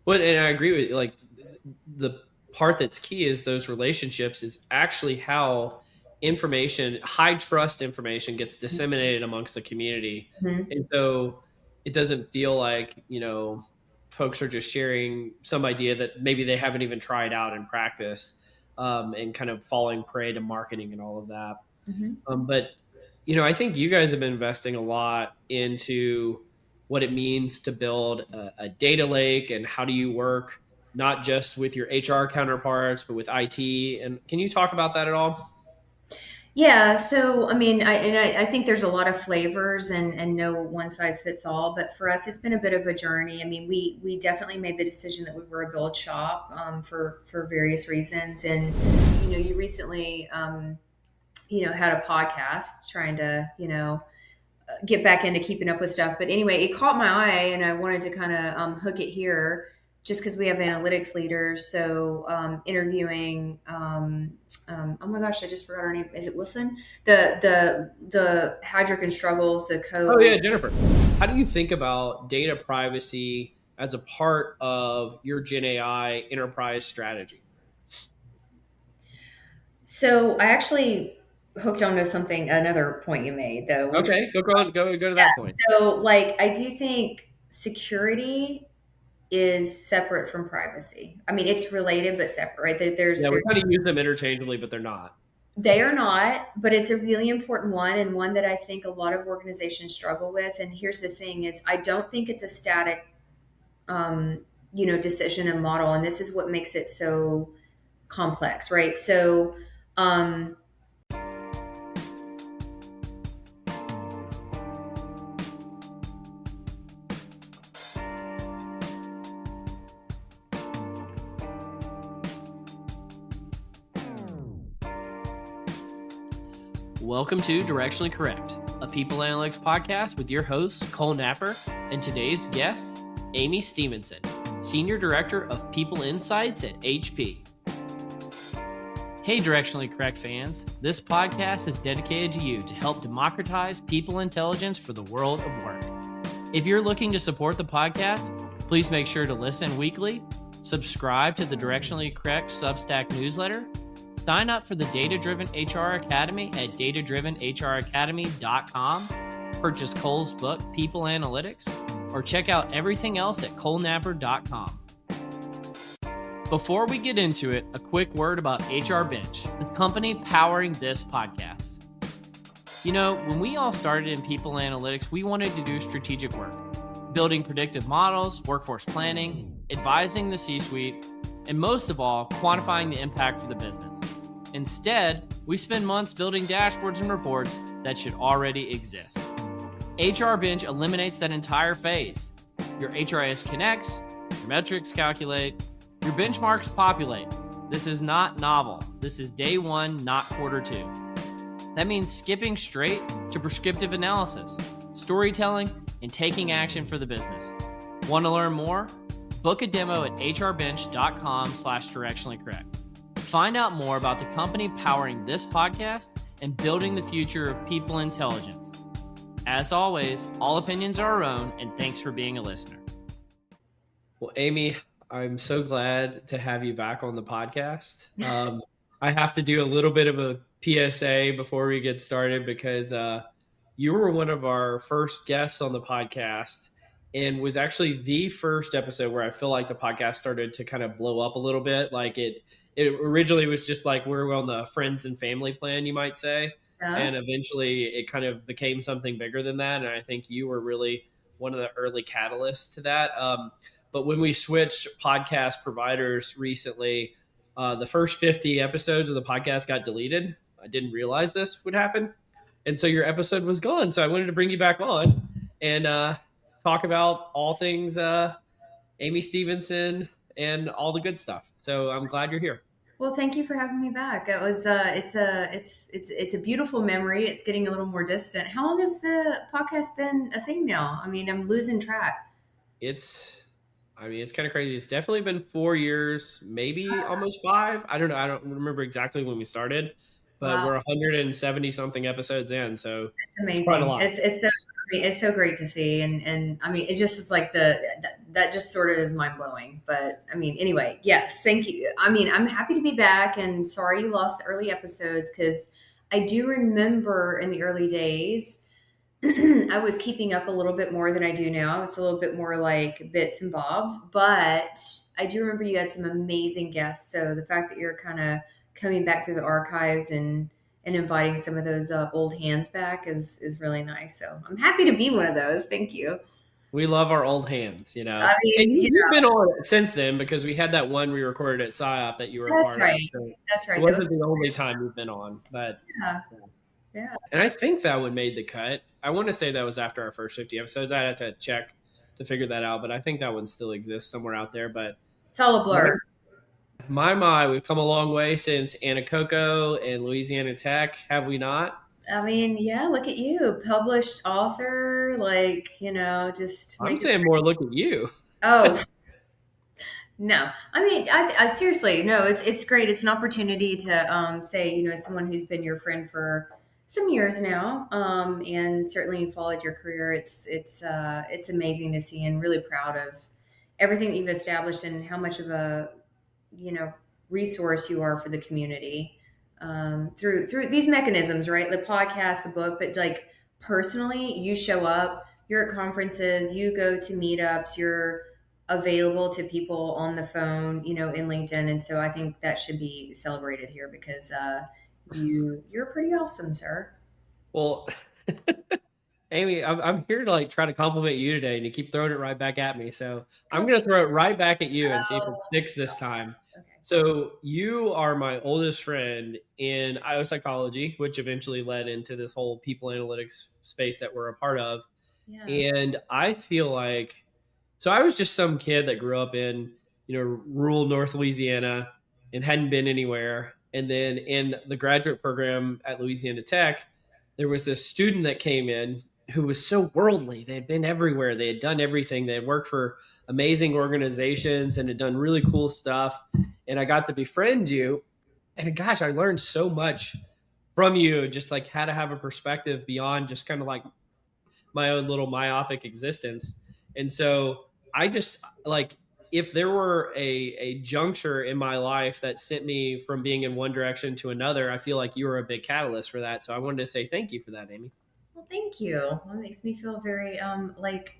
Well, and I agree with you. Like the part that's key is those relationships is actually how information, high trust information, gets disseminated amongst the community. Mhm. And so it doesn't feel like, folks are just sharing some idea that maybe they haven't even tried out in practice, and kind of falling prey to marketing and all of that. Mhm. But I think you guys have been investing a lot into what it means to build a data lake and how do you work not just with your HR counterparts but with IT. And can you talk about that at all? Yeah, so I mean, I think there's a lot of flavors and no one size fits all. But for us, it's been a bit of a journey. I mean, we definitely made the decision that we were a build shop for various reasons. And you recently had a podcast trying to get back into keeping up with stuff. But anyway, it caught my eye, and I wanted to kind of hook it here, just because we have analytics leaders. So interviewing, oh my gosh, I just forgot her name. Is it Wilson? The Hadrick and Struggles, the Oh co. yeah, Jennifer. How do you think about data privacy as a part of your Gen AI enterprise strategy? So I actually hooked onto something, another point you made though, which was Okay, go to that point. so like I do think security is separate from privacy. I mean, it's related but separate, right? Yeah, we kind of use them interchangeably, but they're not. They are not, but it's a really important one and one that I think a lot of organizations struggle with. And here's the thing: is I don't think it's a static, decision and model, and this is what makes it so complex, right? So, um, Welcome to Directionally Correct, a people analytics podcast with your host, Cole Napper, and today's guest, Amy Stevenson, Senior Director of People Insights at HP. Hey, Directionally Correct fans. This podcast is dedicated to you to help democratize people intelligence for the world of work. If you're looking to support the podcast, please make sure to listen weekly, subscribe to the Directionally Correct Substack newsletter, sign up for the Data Driven HR Academy at datadrivenhracademy.com, purchase Cole's book, People Analytics, or check out everything else at colenapper.com. Before we get into it, a quick word about HR Bench, the company powering this podcast. When we all started in people analytics, we wanted to do strategic work, building predictive models, workforce planning, advising the C-suite, and most of all, quantifying the impact for the business. Instead, we spend months building dashboards and reports that should already exist. HR Bench eliminates that entire phase. Your HRIS connects, your metrics calculate, your benchmarks populate. This is not novel. This is day one, not quarter two. That means skipping straight to prescriptive analysis, storytelling, and taking action for the business. Want to learn more? Book a demo at hrbench.com/directionallycorrect. Find out more about the company powering this podcast and building the future of people intelligence. As always, all opinions are our own, and thanks for being a listener. Well, Amy, I'm so glad to have you back on the podcast. I have to do a little bit of a PSA before we get started because you were one of our first guests on the podcast and was actually the first episode where I feel like the podcast started to kind of blow up a little bit. Like it originally was just like we're on the friends and family plan, you might say. yeah. And eventually it kind of became something bigger than that. And I think you were really one of the early catalysts to that. But when we switched podcast providers recently, the first 50 episodes of the podcast got deleted. I didn't realize this would happen. And so your episode was gone. So I wanted to bring you back on and talk about all things Amy Stevenson and all the good stuff. So I'm glad you're here. Well, thank you for having me back. It was it's a beautiful memory. It's getting a little more distant. How long has the podcast been a thing now? I mean, I'm losing track. It's, I mean, it's kind of crazy. It's definitely been 4 years, maybe almost five. I don't know. I don't remember exactly when we started, but Wow. we're 170 something episodes in. So It's it's quite a amazing. lot. It's so I mean, it's so great to see, and I mean, it just is like that just sort of is mind blowing. But I mean, anyway, yes, thank you. I mean, I'm happy to be back, and sorry you lost the early episodes because I do remember in the early days I was keeping up a little bit more than I do now. It's a little bit more like bits and bobs, but I do remember you had some amazing guests. So the fact that you're kind of coming back through the archives and inviting some of those old hands back is really nice. So I'm happy to be one of those. Thank you. We love our old hands, you know. I And mean, you've been on it since then because we had that one we recorded at PSYOP that you were a that's part of. right. So That's it right. That was wasn't the only time you've been on, but yeah, yeah. and I think that one made the cut. I want to say that was after our first 50 episodes. I'd have to check to figure that out, but I think that one still exists somewhere out there. But It's all a my blur. my, we've come a long way since Anacoco and Louisiana Tech, have we not? I mean, yeah, look at you, published author, like, just I'm make it. saying more. Look at you. Oh, no, I mean, I seriously, no, it's great. It's an opportunity to say, someone who's been your friend for some years now, and certainly followed your career. It's amazing to see, and really proud of everything that you've established and how much of a you know resource you are for the community through these mechanisms, right? The podcast, the book, but like personally, you show up, you're at conferences, you go to meetups, you're available to people on the phone, in LinkedIn, and so I think that should be celebrated here because you're pretty awesome, sir. Well, Amy, I'm here to like try to compliment you today, and you keep throwing it right back at me. So I'm Oh, going to throw it right back at you and see if oh, it sticks this time. okay. So you are my oldest friend in IO psychology, which eventually led into this whole people analytics space that we're a part of. Yeah. And I feel like, so I was just some kid that grew up in, rural North Louisiana and hadn't been anywhere. And then in the graduate program at Louisiana Tech, there was this student that came in who was so worldly. They had been everywhere. They had done everything. They had worked for amazing organizations and had done really cool stuff. And I got to befriend you. And gosh, I learned so much from you, just like how to have a perspective beyond just kind of like my own little myopic existence. And so I just like, if there were a juncture in my life that sent me from being in one direction to another, I feel like you were a big catalyst for that. So I wanted to say thank you for that, Amy. Well, thank you. Well, it makes me feel very like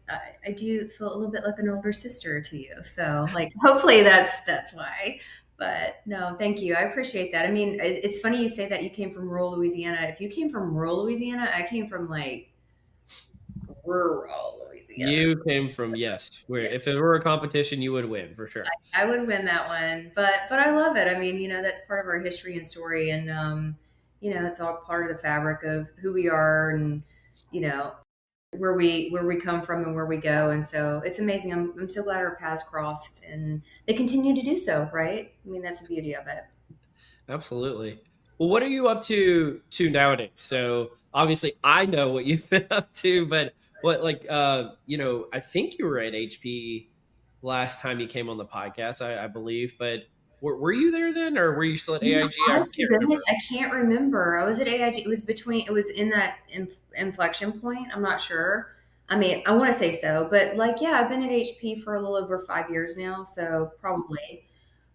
I do feel a little bit like an older sister to you. So like hopefully that's why. But no, thank you. I appreciate that. I mean, it's funny you say that you came from rural Louisiana. If you came from rural Louisiana, I came from like rural Louisiana. You came from, yes, where Yeah, if it were a competition, you would win for sure. I would win that one. But I love it. I mean, that's part of our history and story, and it's all part of the fabric of who we are, and you know where we come from and where we go. And so it's amazing. I'm so glad our paths crossed, and they continue to do so. Right? I mean, that's the beauty of it. Absolutely. Well, what are you up to nowadays? So obviously I know what you've been up to, but what like I think you were at HP last time you came on the podcast, I believe, but were you there then or were you still at AIG? I Honest to can't goodness, remember. I can't remember. I was at AIG. It was between. It was in that inflection point. I'm not sure. I mean, I want to say so, but like, yeah, I've been at HP for a little over 5 years now, so probably.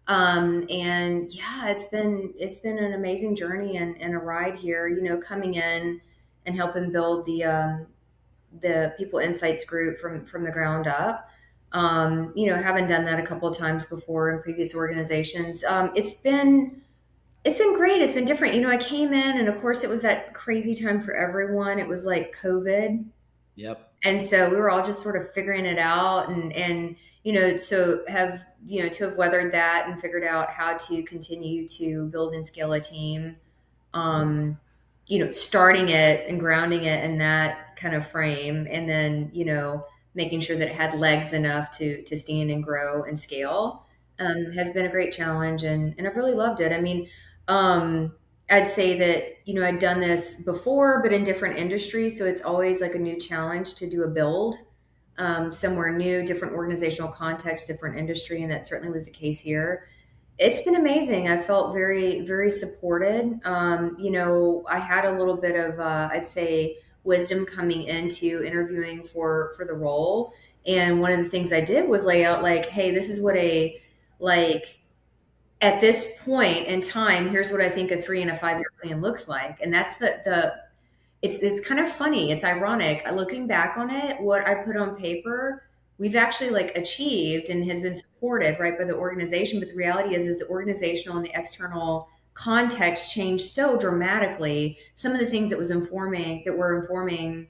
And yeah, it's been an amazing journey and a ride here. Coming in and helping build the People Insights group from the ground up. Having done that a couple of times before in previous organizations, it's been great. It's been different. I came in, and of course, it was that crazy time for everyone. It was like COVID, Yep. and so we were all just sort of figuring it out, and so have to have weathered that and figured out how to continue to build and scale a team. Um, Starting it and grounding it in that kind of frame, and then making sure that it had legs enough to stand and grow and scale has been a great challenge, and I've really loved it. I mean, I'd say that I'd done this before, but in different industries, so it's always like a new challenge to do a build somewhere new, different organizational context, different industry, and that certainly was the case here. It's been amazing. I felt very, very supported. I had a little bit of, I'd say, wisdom coming into interviewing for the role, And one of the things I did was lay out like, hey, this is what a like at this point in time, here's what I think a 3 and a 5 year plan looks like. And that's the it's kind of funny. It's ironic. Looking back on it, what I put on paper, we've actually like achieved and has been supported right by the organization. But the reality is the organizational and the external context changed so dramatically. Some of the things that were informing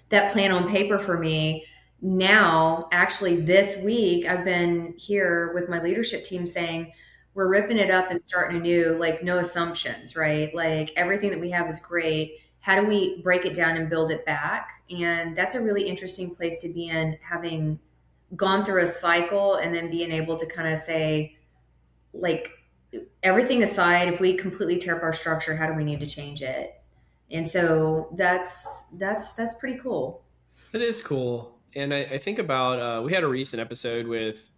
that plan on paper for me now, actually this week I've been here with my leadership team saying we're ripping it up and starting anew, like no assumptions, right? Like everything that we have is great. How do we break it down and build it back? And that's a really interesting place to be in, having gone through a cycle and then being able to kind of say, like, everything aside, if we completely tear up our structure, how do we need to change it? And so that's pretty cool. It is cool. And I think about, we had a recent episode with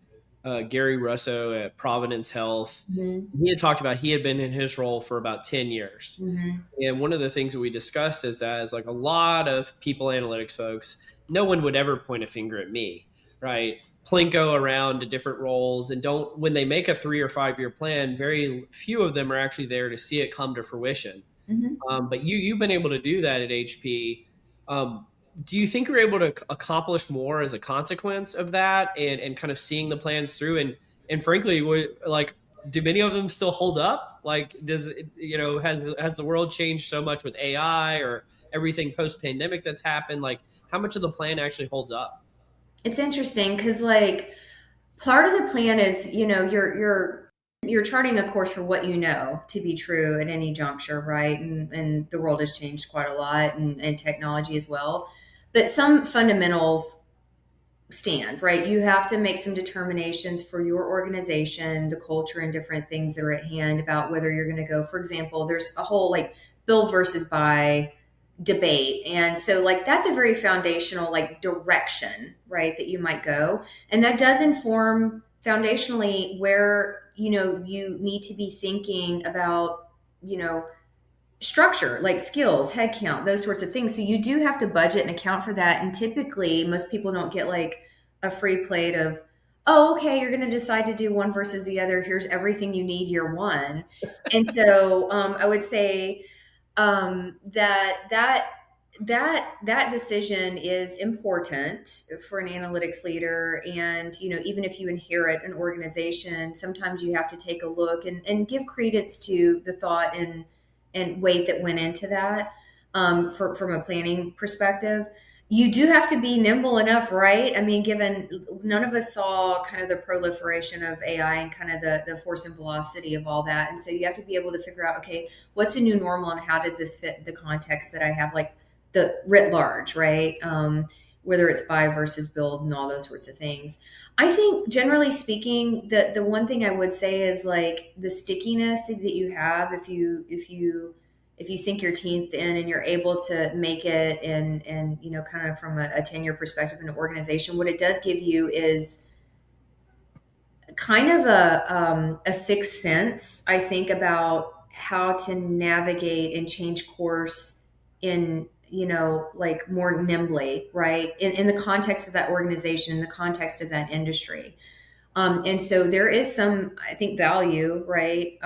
Gary Russo at Providence Health. Mhm. He had talked about he had been in his role for about 10 years. Mhm. And one of the things that we discussed is that, is like, a lot of people analytics folks, no one would ever point a finger at me, right? Plinko around to different roles, and don't, when they make a 3 or 5 year plan, very few of them are actually there to see it come to fruition. Mhm. But you've been able to do that at HP. Um, do you think you're able to accomplish more as a consequence of that, and kind of seeing the plans through? And frankly, like, do many of them still hold up? Like, does it, has the world changed so much with AI or everything post pandemic that's happened? Like, how much of the plan actually holds up? It's interesting because like part of the plan is, you're charting a course for what you know to be true at any juncture, right? And the world has changed quite a lot, and technology as well. But some fundamentals stand, right? You have to make some determinations for your organization, the culture, and different things that are at hand about whether you're going to go. For example, there's a whole like build versus buy debate. And so like that's a very foundational like direction, right, that you might go. And that does inform foundationally where, you need to be thinking about, you know, structure, like skills, headcount, those sorts of things. So you do have to budget and account for that. And typically, most people don't get like a free plate of, oh, okay, you're going to decide to do one versus the other. Here's everything you need year one. And so I would say that decision is important for an analytics leader. And even if you inherit an organization, sometimes you have to take a look and give credence to the thought and weight that went into that, from a planning perspective. You do have to be nimble enough, right? I mean, given none of us saw kind of the proliferation of AI and kind of the force and velocity of all that. And so you have to be able to figure out, okay, what's the new normal and how does this fit the context that I have, like the writ large, right? Whether it's buy versus build and all those sorts of things. I think generally speaking, the one thing I would say is like the stickiness that you have if you sink your teeth in and you're able to make it, and kind of from a tenure perspective in an organization, what it does give you is kind of a sixth sense, I think, about how to navigate and change course in, like more nimbly, right? In the context of that organization, in the context of that industry. And so there is some, I think, value, right,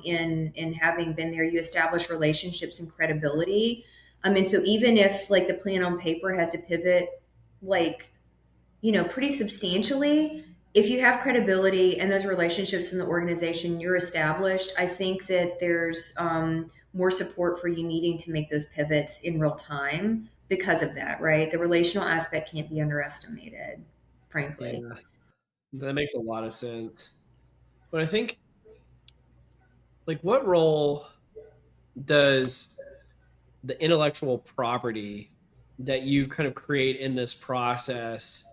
in having been there. You establish relationships and credibility. And so even if like the plan on paper has to pivot, like pretty substantially, if you have credibility and those relationships in the organization, you're established. I think that there's more support for you needing to make those pivots in real time because of that, right? The relational aspect can't be underestimated, frankly. Yeah, that makes a lot of sense. But I think, like, what role does the intellectual property that you kind of create in this process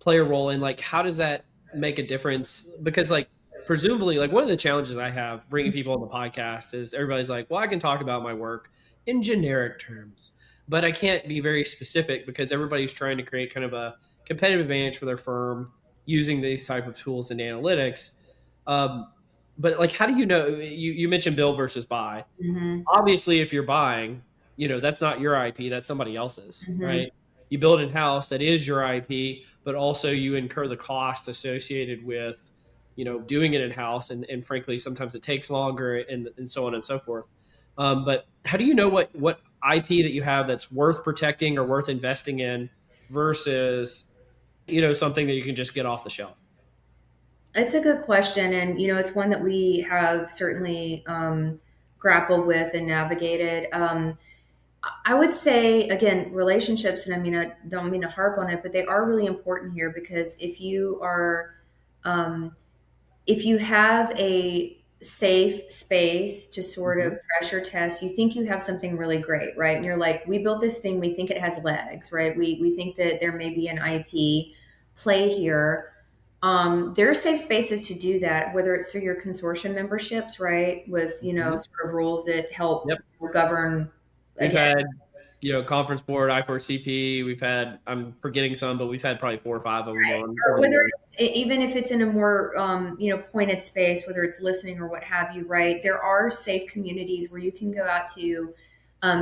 play a role in, like, how does that make a difference? Because, like, presumably, like, one of the challenges I have bringing people on the podcast is everybody's like, well, I can talk about my work in generic terms, but I can't be very specific because everybody's trying to create kind of a competitive advantage for their firm using these type of tools and analytics. um, but like, how do you know, you mentioned build versus buy? Hmm. Obviously, if you're buying, that's not your IP, that's somebody else's, Hmm. right? you build in house that is your IP, but also you incur the cost associated with doing it in house, and frankly sometimes it takes longer, and so on and so forth. But how do you know what IP that you have that's worth protecting or worth investing in versus something that you can just get off the shelf? It's a good question, and it's one that we have certainly grappled with and navigated. I would say again, relationships, and I mean, I don't mean to harp on it, but they are really important here because um, if you have a safe space to sort of Hmm. pressure test, you think you have something really great, right? And you're like, we built this thing, we think it has legs, right? We think that there may be an IP play here. There are safe spaces to do that, whether it's through your consortium memberships, right? With, Hmm. sort of rules that help Yep. govern, We've again, had conference board, I4CP. We've had, I'm forgetting some, but we've had probably 4 or 5 of them on or over the whether years. it's even if it's in a more pointed space, whether it's listening or what have you, right? There are safe communities where you can go out to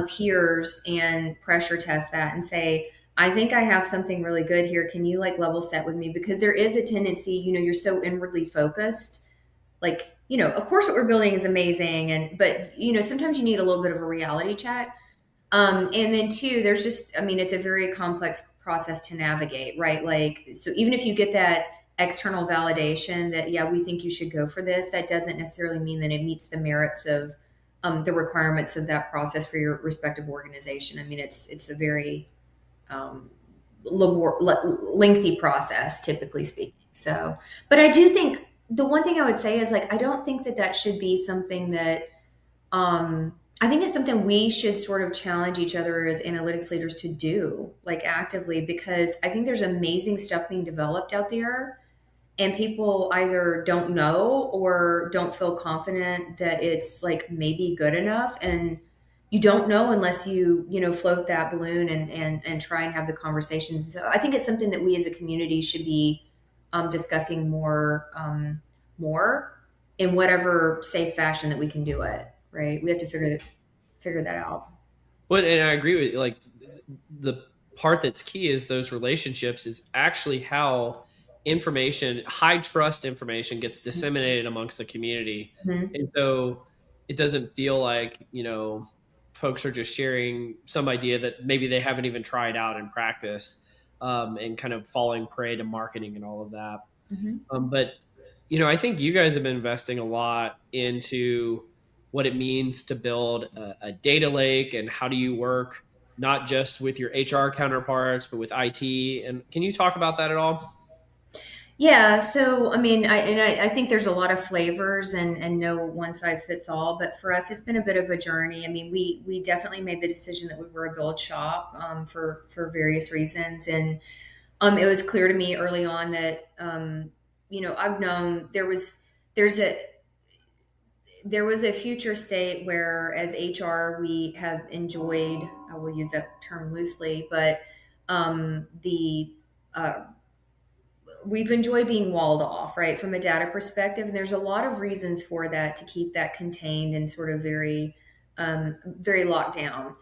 peers and pressure test that and say, I think I have something really good here. Can you like level set with me? Because there is a tendency, you're so inwardly focused, like, of course what we're building is amazing, and but sometimes you need a little bit of a reality check. And then two, there's just, I mean, it's a very complex process to navigate, right? Like, so even if you get that external validation that, yeah, we think you should go for this, that doesn't necessarily mean that it meets the merits of the requirements of that process for your respective organization. I mean, it's a very um, lengthy process, typically speaking. So, but I do think the one thing I would say is like, I don't think that that should be something that I think it's something we should sort of challenge each other as analytics leaders to do, like actively, because I think there's amazing stuff being developed out there, and people either don't know or don't feel confident that it's like maybe good enough. And you don't know unless you float that balloon and try and have the conversations. So I think it's something that we as a community should be discussing more in whatever safe fashion that we can do it. Right? We have to figure that out. Well, and I agree with you. Like the part that's key is those relationships is actually how information, high trust information, gets disseminated amongst the community, Mhm. and so it doesn't feel like folks are just sharing some idea that maybe they haven't even tried out in practice, and kind of falling prey to marketing and all of that. Mhm. But I think you guys have been investing a lot into what it means to build a data lake, and how do you work not just with your HR counterparts, but with IT. And can you talk about that at all? Yeah, so I mean, I think there's a lot of flavors and no one size fits all. But for us, it's been a bit of a journey. I mean, we definitely made the decision that we were a build shop for various reasons, and it was clear to me early on that I've known there was a future state where as HR we have enjoyed. I will use that term loosely, but the we've enjoyed being walled off, right, from a data perspective. And there's a lot of reasons for that to keep that contained and sort of very locked down.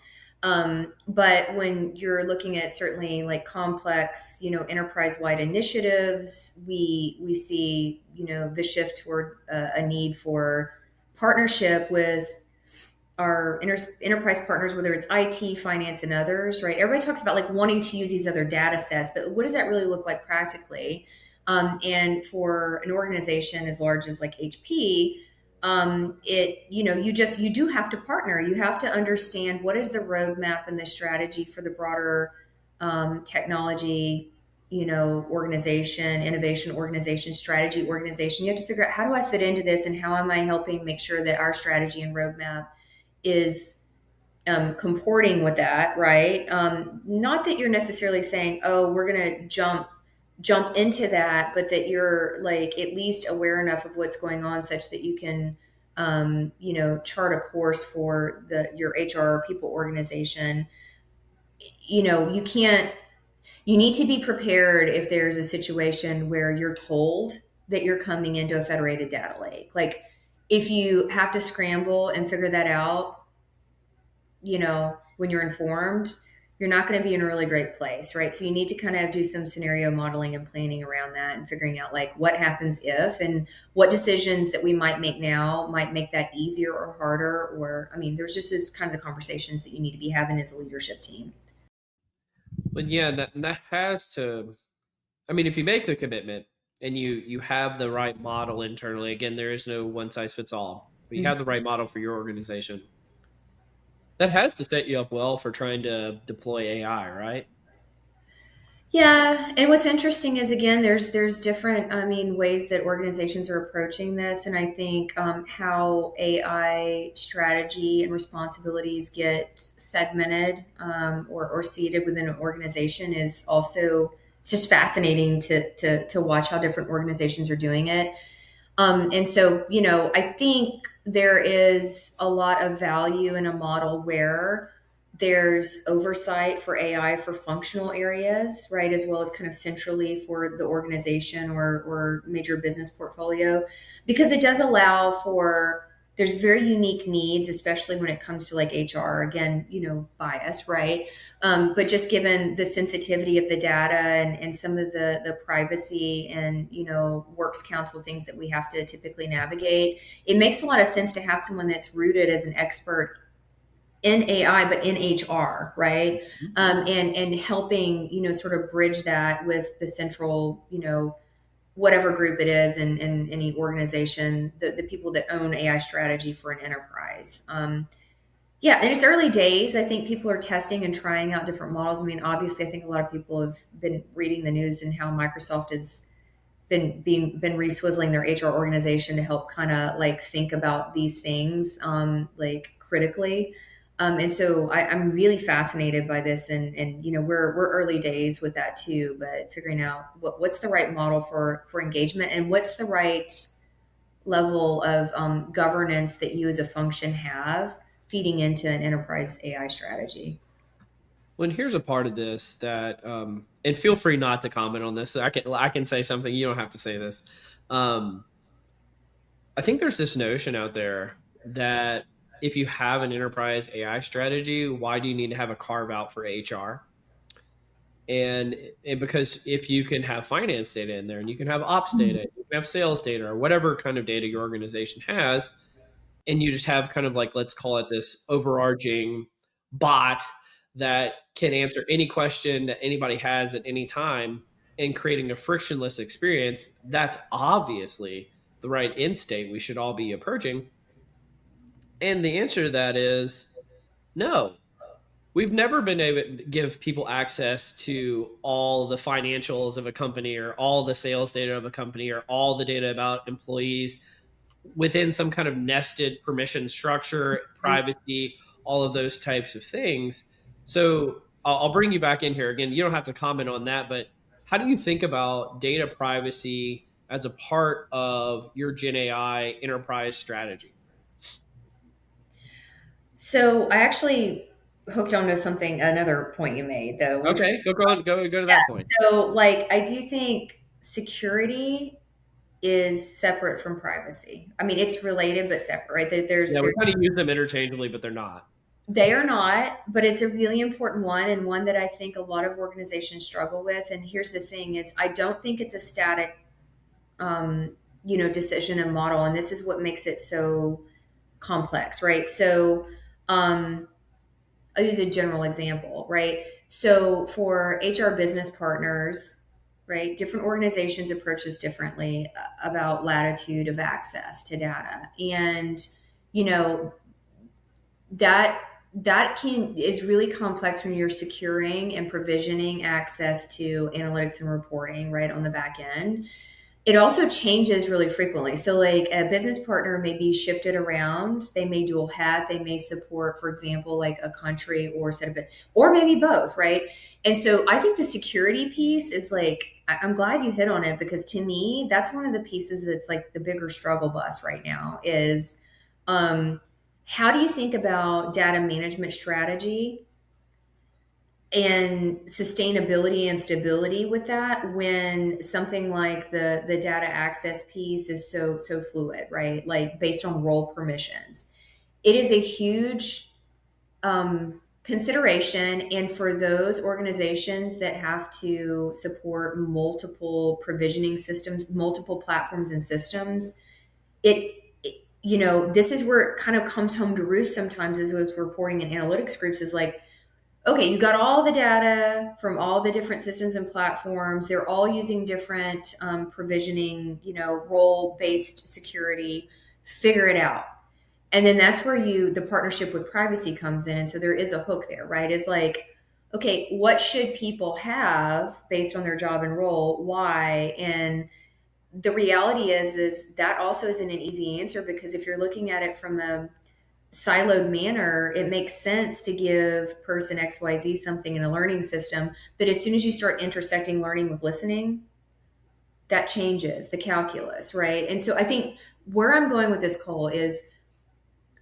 But when you're looking at certainly like complex, enterprise-wide initiatives, we see, the shift toward a need for partnership with our enterprise partners, whether it's IT, finance, and others, right? Everybody talks about like wanting to use these other data sets, but what does that really look like practically? And for an organization as large as like HP, you do have to partner. You have to understand what is the roadmap and the strategy for the broader technology, organization, innovation organization, strategy organization. You have to figure out, how do I fit into this, and how am I helping make sure that our strategy and roadmap is comporting with that, right? Not that you're necessarily saying, "Oh, we're going to jump into that," but that you're like at least aware enough of what's going on, such that you can, chart a course for your HR people organization. You can't. You need to be prepared if there's a situation where you're told that you're coming into a federated data lake. Like if you have to scramble and figure that out when you're informed, you're not going to be in a really great place, right? So you need to kind of do some scenario modeling and planning around that and figuring out like what happens if and what decisions that we might make now might make that easier or harder. Or, I mean, there's just those kinds of conversations that you need to be having as a leadership team. But yeah, that has to. I mean, if you make the commitment and you have the right model internally, again, there is no one size fits all. But you have the right model for your organization. That has to set you up well for trying to deploy AI, right? Yeah, and what's interesting is again, there's different, I mean, ways that organizations are approaching this, and I think how AI strategy and responsibilities get segmented or seated within an organization is also it's just fascinating to watch how different organizations are doing it. And so, I think there is a lot of value in a model where there's oversight for AI for functional areas, right, as well as kind of centrally for the organization or major business portfolio, because it does allow for there's very unique needs, especially when it comes to like HR. Again, bias, right? But just given the sensitivity of the data and some of the privacy and works council things that we have to typically navigate, it makes a lot of sense to have someone that's rooted as an expert in AI, but in HR, right? And helping sort of bridge that with the central whatever group it is in any organization, the people that own AI strategy for an enterprise. Yeah, and it's early days. I think people are testing and trying out different models. I mean, obviously, I think a lot of people have been reading the news and how Microsoft has been reswizzling their HR organization to help kind of like think about these things like critically. And so I'm really fascinated by this, and we're early days with that too. But figuring out what's the right model for engagement and what's the right level of governance that you as a function have feeding into an enterprise AI strategy. Well, and here's a part of this that, and feel free not to comment on this. I can say something. You don't have to say this. Um, I think there's this notion out there that if you have an enterprise AI strategy, why do you need to have a carve out for HR? And because if you can have finance data in there and you can have ops data, you can have sales data or whatever kind of data your organization has, and you just have kind of like, let's call it this overarching bot that can answer any question that anybody has at any time and creating a frictionless experience, that's obviously the right end state we should all be approaching. And the answer to that is no. We've never been able to give people access to all the financials of a company or all the sales data of a company or all the data about employees within some kind of nested permission structure, Right. privacy, all of those types of things. So I'll bring you back in here again. You don't have to comment on that, but how do you think about data privacy as a part of your Gen AI enterprise strategy? So I actually hooked onto something, another point you made though, which Okay, go to yeah. that point. So like I do think security is separate from privacy. I mean, it's related but separate, right? Yeah, we kind of use them interchangeably, but they're not. They are not, but it's a really important one and one that I think a lot of organizations struggle with. And here's the thing is I don't think it's a static decision and model. And this is what makes it so complex, right? So I'll use a general example, right? So for HR business partners, right, different organizations approach this differently about latitude of access to data. And, you know, that that can is really complex when you're securing and provisioning access to analytics and reporting right on the back end. It also changes really frequently. So, like a business partner may be shifted around. They may dual hat. They may support, for example, like a country or set of it, or maybe both, right? And so, I think the security piece is like I'm glad you hit on it because to me, that's one of the pieces that's like the bigger struggle bus right now is um, how do you think about data management strategy and sustainability and stability with that when something like the data access piece is so fluid, right? Like based on role permissions. It is a huge consideration. And for those organizations that have to support multiple provisioning systems, multiple platforms and systems, this is where it kind of comes home to roost sometimes, is with reporting and analytics groups, is like, okay, you got all the data from all the different systems and platforms. They're all using different provisioning, role based security. Figure it out. And then that's where the partnership with privacy comes in. And so there is a hook there, right? It's like, okay, what should people have based on their job and role? Why? And the reality is that also isn't an easy answer, because if you're looking at it from a siloed manner, it makes sense to give person XYZ something in a learning system. But as soon as you start intersecting learning with listening, that changes the calculus, right? And so I think where I'm going with this, Cole, is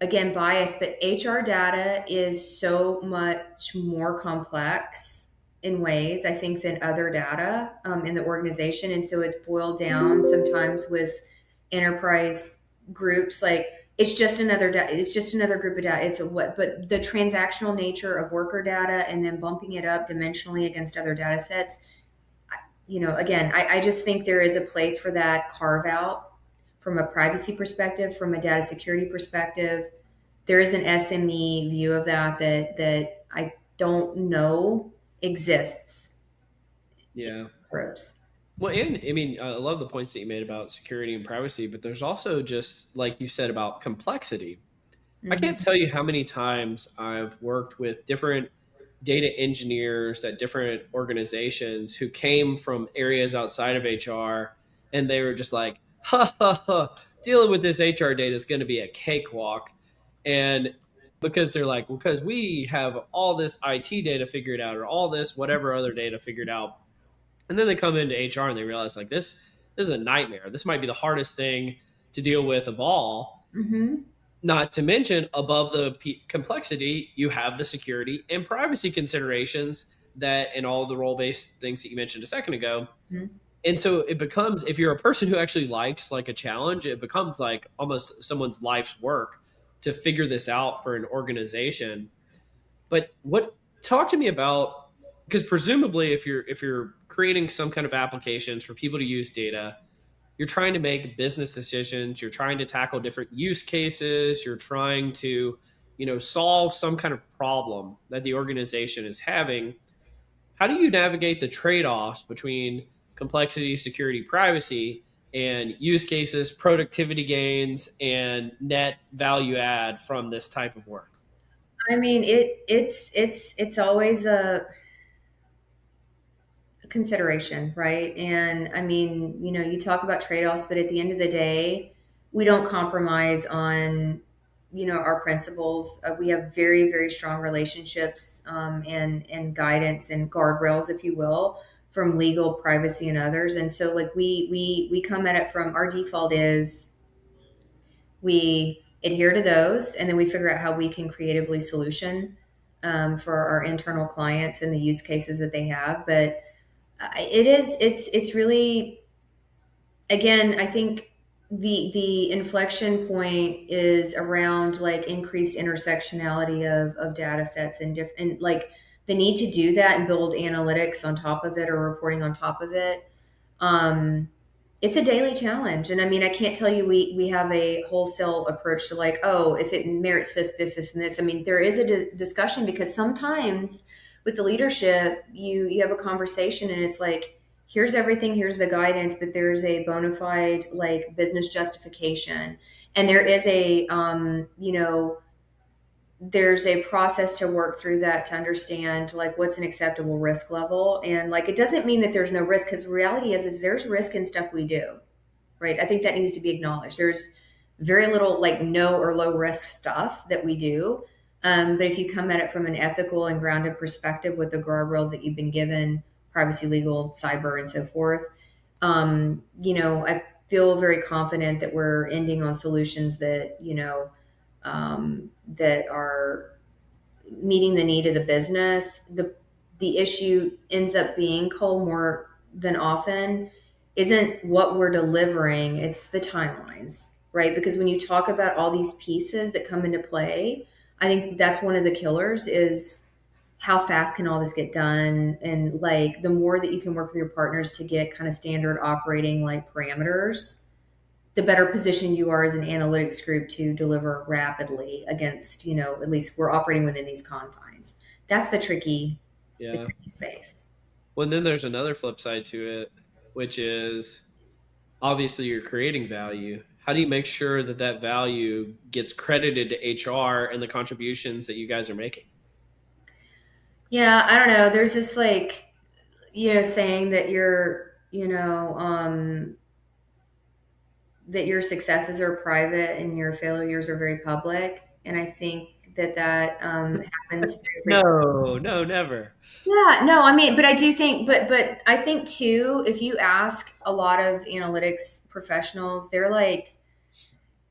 again biased, but HR data is so much more complex in ways, I think, than other data in the organization. And so it's boiled down sometimes with enterprise groups, like it's just another it's just another group of data. It's a what, but the transactional nature of worker data and then bumping it up dimensionally against other data sets, again, I just think there is a place for that carve out from a privacy perspective, from a data security perspective. There is an SME view of that I don't know exists in Yeah. groups. Well, and I mean, I love the points that you made about security and privacy, but there's also just like you said about complexity. I can't Mm-hmm. tell you how many times I've worked with different data engineers at different organizations who came from areas outside of HR, and they were just like, ha ha ha, dealing with this HR data is going to be a cakewalk. And because they're like, well, because we have all this IT data figured out or all this whatever other data figured out. And then they come into HR and they realize like this is a nightmare. This might be the hardest thing to deal with of all. Mm-hmm. Not to mention, above the complexity, you have the security and privacy considerations that, and all the role based things that you mentioned a second ago. Mm-hmm. And so it becomes, if you're a person who actually likes like a challenge, it becomes like almost someone's life's work to figure this out for an organization. But talk to me about, because presumably if you're creating some kind of applications for people to use data, you're trying to make business decisions, you're trying to tackle different use cases, you're trying to solve some kind of problem that the organization is having. How do you navigate the trade-offs between complexity, security, privacy, and use cases, productivity gains, and net value add from this type of work? I mean, it's always a consideration, right? And I mean, you talk about trade-offs, but at the end of the day, we don't compromise on, our principles. We have very, very strong relationships, and guidance and guardrails, if you will, from legal, privacy, and others. And so, like we come at it from our default is we adhere to those, and then we figure out how we can creatively solution for our internal clients and the use cases that they have. But it's really, again, I think the inflection point is around like increased intersectionality of data sets and different, like the need to do that and build analytics on top of it or reporting on top of it. um it's a daily challenge. And I mean, I can't tell you we have a wholesale approach to like, oh, if it merits this and this. I mean, there is a discussion, because sometimes with the leadership, you have a conversation and it's like, here's everything, here's the guidance, but there's a bona fide like business justification. And there is a there's a process to work through that to understand like what's an acceptable risk level. And like, it doesn't mean that there's no risk, because the reality is there's risk in stuff we do, right? I think that needs to be acknowledged. There's very little like no or low risk stuff that we do. But if you come at it from an ethical and grounded perspective with the guardrails that you've been given, privacy, legal, cyber, and so forth, I feel very confident that we're ending on solutions that, that are meeting the need of the business. The issue ends up being, Cole, more than often isn't what we're delivering, it's the timelines, right? Because when you talk about all these pieces that come into play, I think that's one of the killers is how fast can all this get done? And like the more that you can work with your partners to get kind of standard operating like parameters, the better position you are as an analytics group to deliver rapidly against, at least we're operating within these confines. That's the Yeah. tricky space. Well, and then there's another flip side to it, which is obviously you're creating value. How do you make sure that that value gets credited to HR and the contributions that you guys are making? Yeah, I don't know. There's this like, saying that that your successes are private and your failures are very public. And I think that happens very frequently. No, no, never. Yeah, no, I mean, but I do think, but I think too, if you ask a lot of analytics professionals, they're like,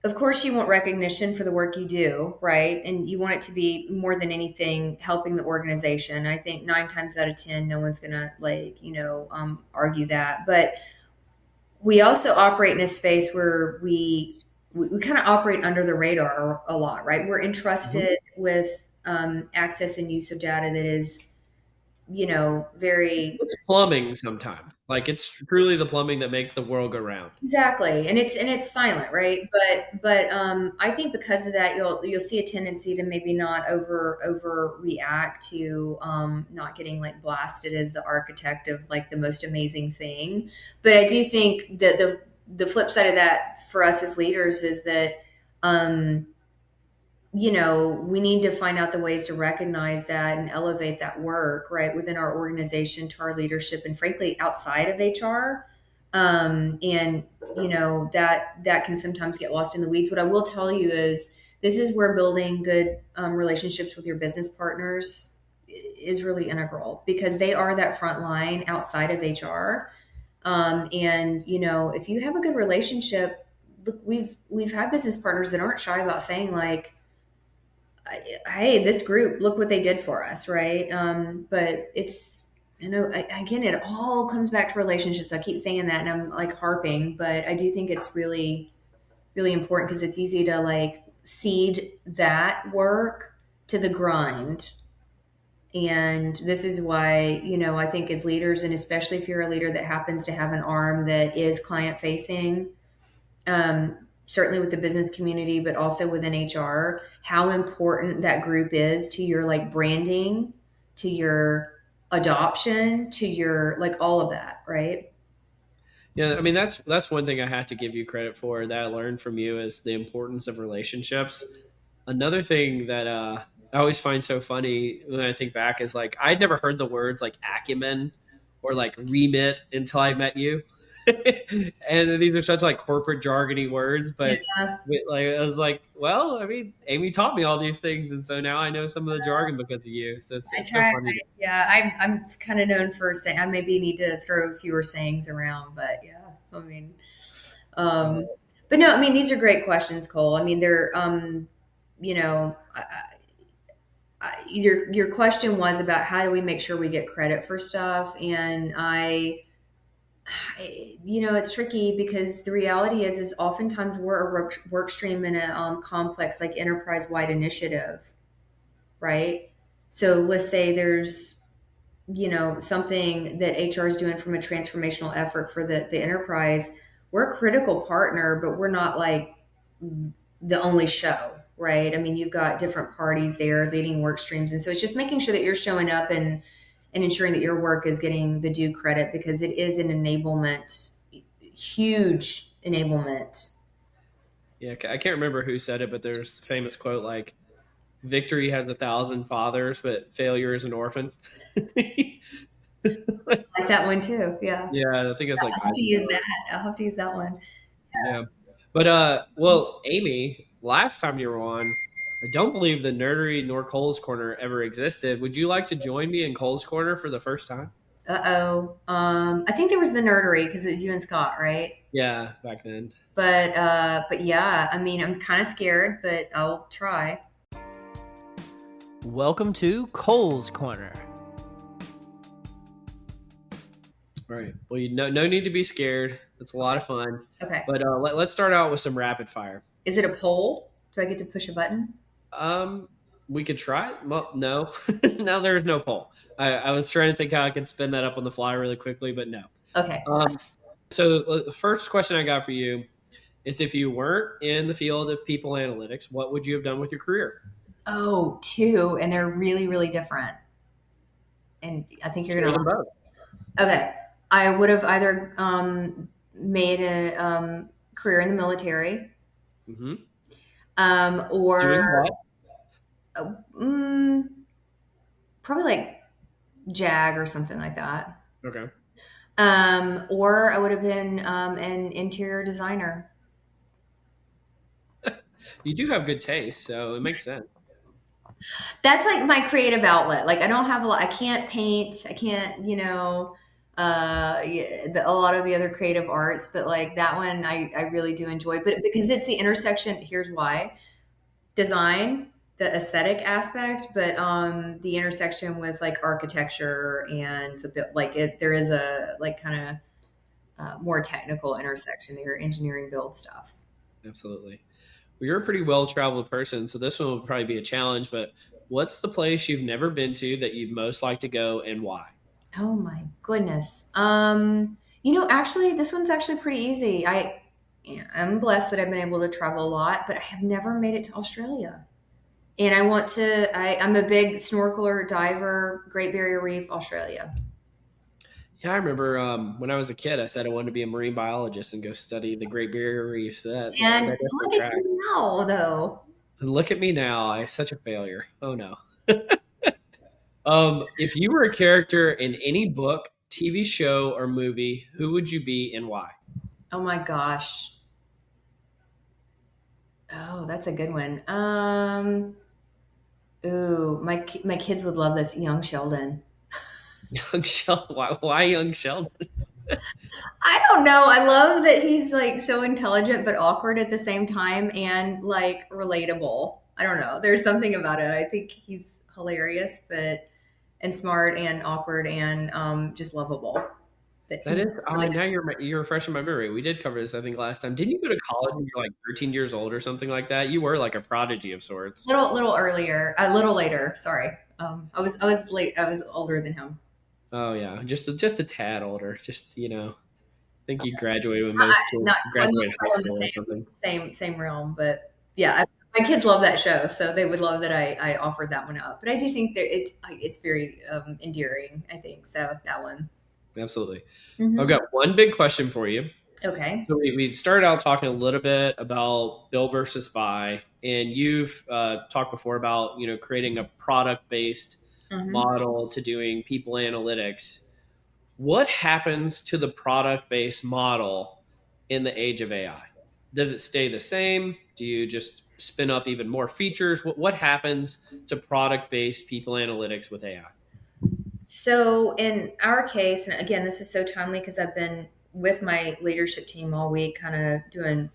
of course, you want recognition for the work you do, right? And you want it to be more than anything helping the organization. I think 9 times out of 10, no one's gonna like, argue that. But we also operate in a space where we kind of operate under the radar a lot, right? We're Mhm. entrusted with access and use of data that is, very It's plumbing sometimes. Like it's truly the plumbing that makes the world go round. exactly, and it's silent, right? But I think because of that, you'll see a tendency to maybe not overreact to not getting like blasted as the architect of like the most amazing thing. But I do think that the flip side of that for us as leaders is that um, we need to find out the ways to recognize that and elevate that work right within our organization to our leadership and frankly outside of HR. And that can sometimes get lost in the weeds. What I will tell you is this is where building good relationships with your business partners is really integral because they are that front line outside of HR. And if you have a good relationship, look, we've had business partners that aren't shy about saying like, hey, this group, look what they did for us, right? But it's, again, it all comes back to relationships. I keep saying that and I'm like harping, but I do think it's really, really important because it's easy to like seed that work to the grind. And this is why, I think as leaders, and especially if you're a leader that happens to have an arm that is client facing, certainly with the business community, but also within HR, how important that group is to your like branding, to your adoption, to your like all of that, right? Yeah, I mean that's one thing I have to give you credit for that I learned from you is the importance of relationships. Another thing that I always find so funny when I think back is like I'd never heard the words like acumen or like remit until I met you, and these are such like corporate jargony words. But Yeah, like I was like, well, I mean, Amy taught me all these things, and so now I know some of the jargon because of you. So I it's so try. funny. Yeah, I'm kind of known for saying I maybe need to throw fewer sayings around, but yeah, I mean, um, but no, I mean these are great questions, Cole. I mean they're, you know, your question was about how do we make sure we get credit for stuff, and it's tricky because the reality is oftentimes we're a work stream in a complex like enterprise wide initiative, right? So let's say there's something that HR is doing from a transformational effort for the enterprise. We're a critical partner, but we're not like the only show, right? I mean, you've got different parties there leading work streams, and so it's just making sure that you're showing up and ensuring that your work is getting the due credit because it is an enablement, huge enablement. Yeah, I can't remember who said it, but there's a famous quote like victory has 1,000 fathers, but failure is an orphan. I like that one too. Yeah, Yeah, I think it's like I'll have to use Eisenhower. that. I'll have to use that one. Yeah. But well, Amy, last time you were on, I don't believe the Nerdery nor Cole's Corner ever existed. Would you like to join me in Cole's Corner for the first time? Uh-oh. I think there was the nerdery because it was you and Scott, right? Yeah, back then. But yeah, I mean, I'm kind of scared, but I'll try. Welcome to Cole's Corner. All right. Well, no need to be scared. It's a lot of fun. Okay. But let's start out with some rapid fire. Is it a poll? Do I get to push a button? Um, We could try. Well, no, now there's no poll. I was trying to think how I could spin that up on the fly really quickly, but no. Okay. So the first question I got for you is if you weren't in the field of people analytics, what would you have done with your career? Oh, two, and they're really, really different. And I think you're Share gonna them both. Okay. I would have either made a career in the military, Hmm. or Doing what? mm, probably like JAG or something like that. Okay. Or I would have been an interior designer. You do have good taste, so it makes sense. That's like my creative outlet. Like I don't have a lot. I can't paint. I can't, a lot of the other creative arts, but like that one, I really do enjoy. But because it's the intersection. Here's why: design, the aesthetic aspect, but the intersection with like architecture and there is a like kind of more technical intersection there, engineering build stuff. Absolutely. Well, you're a pretty well traveled person, so this one will probably be a challenge. But what's the place you've never been to that you'd most like to go and why? Oh my goodness. Actually, this one's actually pretty easy. I'm blessed that I've been able to travel a lot, but I have never made it to Australia. And I want to, I'm a big snorkeler, diver, Great Barrier Reef, Australia. Yeah, I remember when I was a kid, I said I wanted to be a marine biologist and go study the Great Barrier Reef. So And that definitely look at tracks. you now, though. And look at me now. I'm such a failure. Oh no. If you were a character in any book, TV show, or movie, who would you be and why? Oh my gosh. Oh, that's a good one. Ooh, my kids would love this. Young Sheldon. Young Sheldon. Why young Sheldon? I don't know. I love that he's like so intelligent but awkward at the same time and like relatable. I don't know. There's something about it. I think he's hilarious, but and smart and awkward and just lovable. That That seems is, really good. now you're refreshing my memory. We did cover this, I think, last time. Didn't you go to college when you were like 13 years old or something like that? You were like a prodigy of sorts. Little earlier, a little later. Sorry. I was late. I was older than him. Oh yeah, just a tad older. Just I think you graduated when I, most kids not graduate high in the school or something. same realm, but yeah, my kids love that show, so they would love that I offered that one up. But I do think that it's very endearing. I think so that one. Absolutely. I've Hmm. got one big question for you. Okay. So we started out talking a little bit about build versus buy, and you've talked before about creating a product based Hmm. model to doing people analytics. What happens to the product based model in the age of AI? Does it stay the same? Do you just spin up even more features? What happens to product based people analytics with AI? So in our case, and again, this is so timely because I've been with my leadership team all week, kind of doing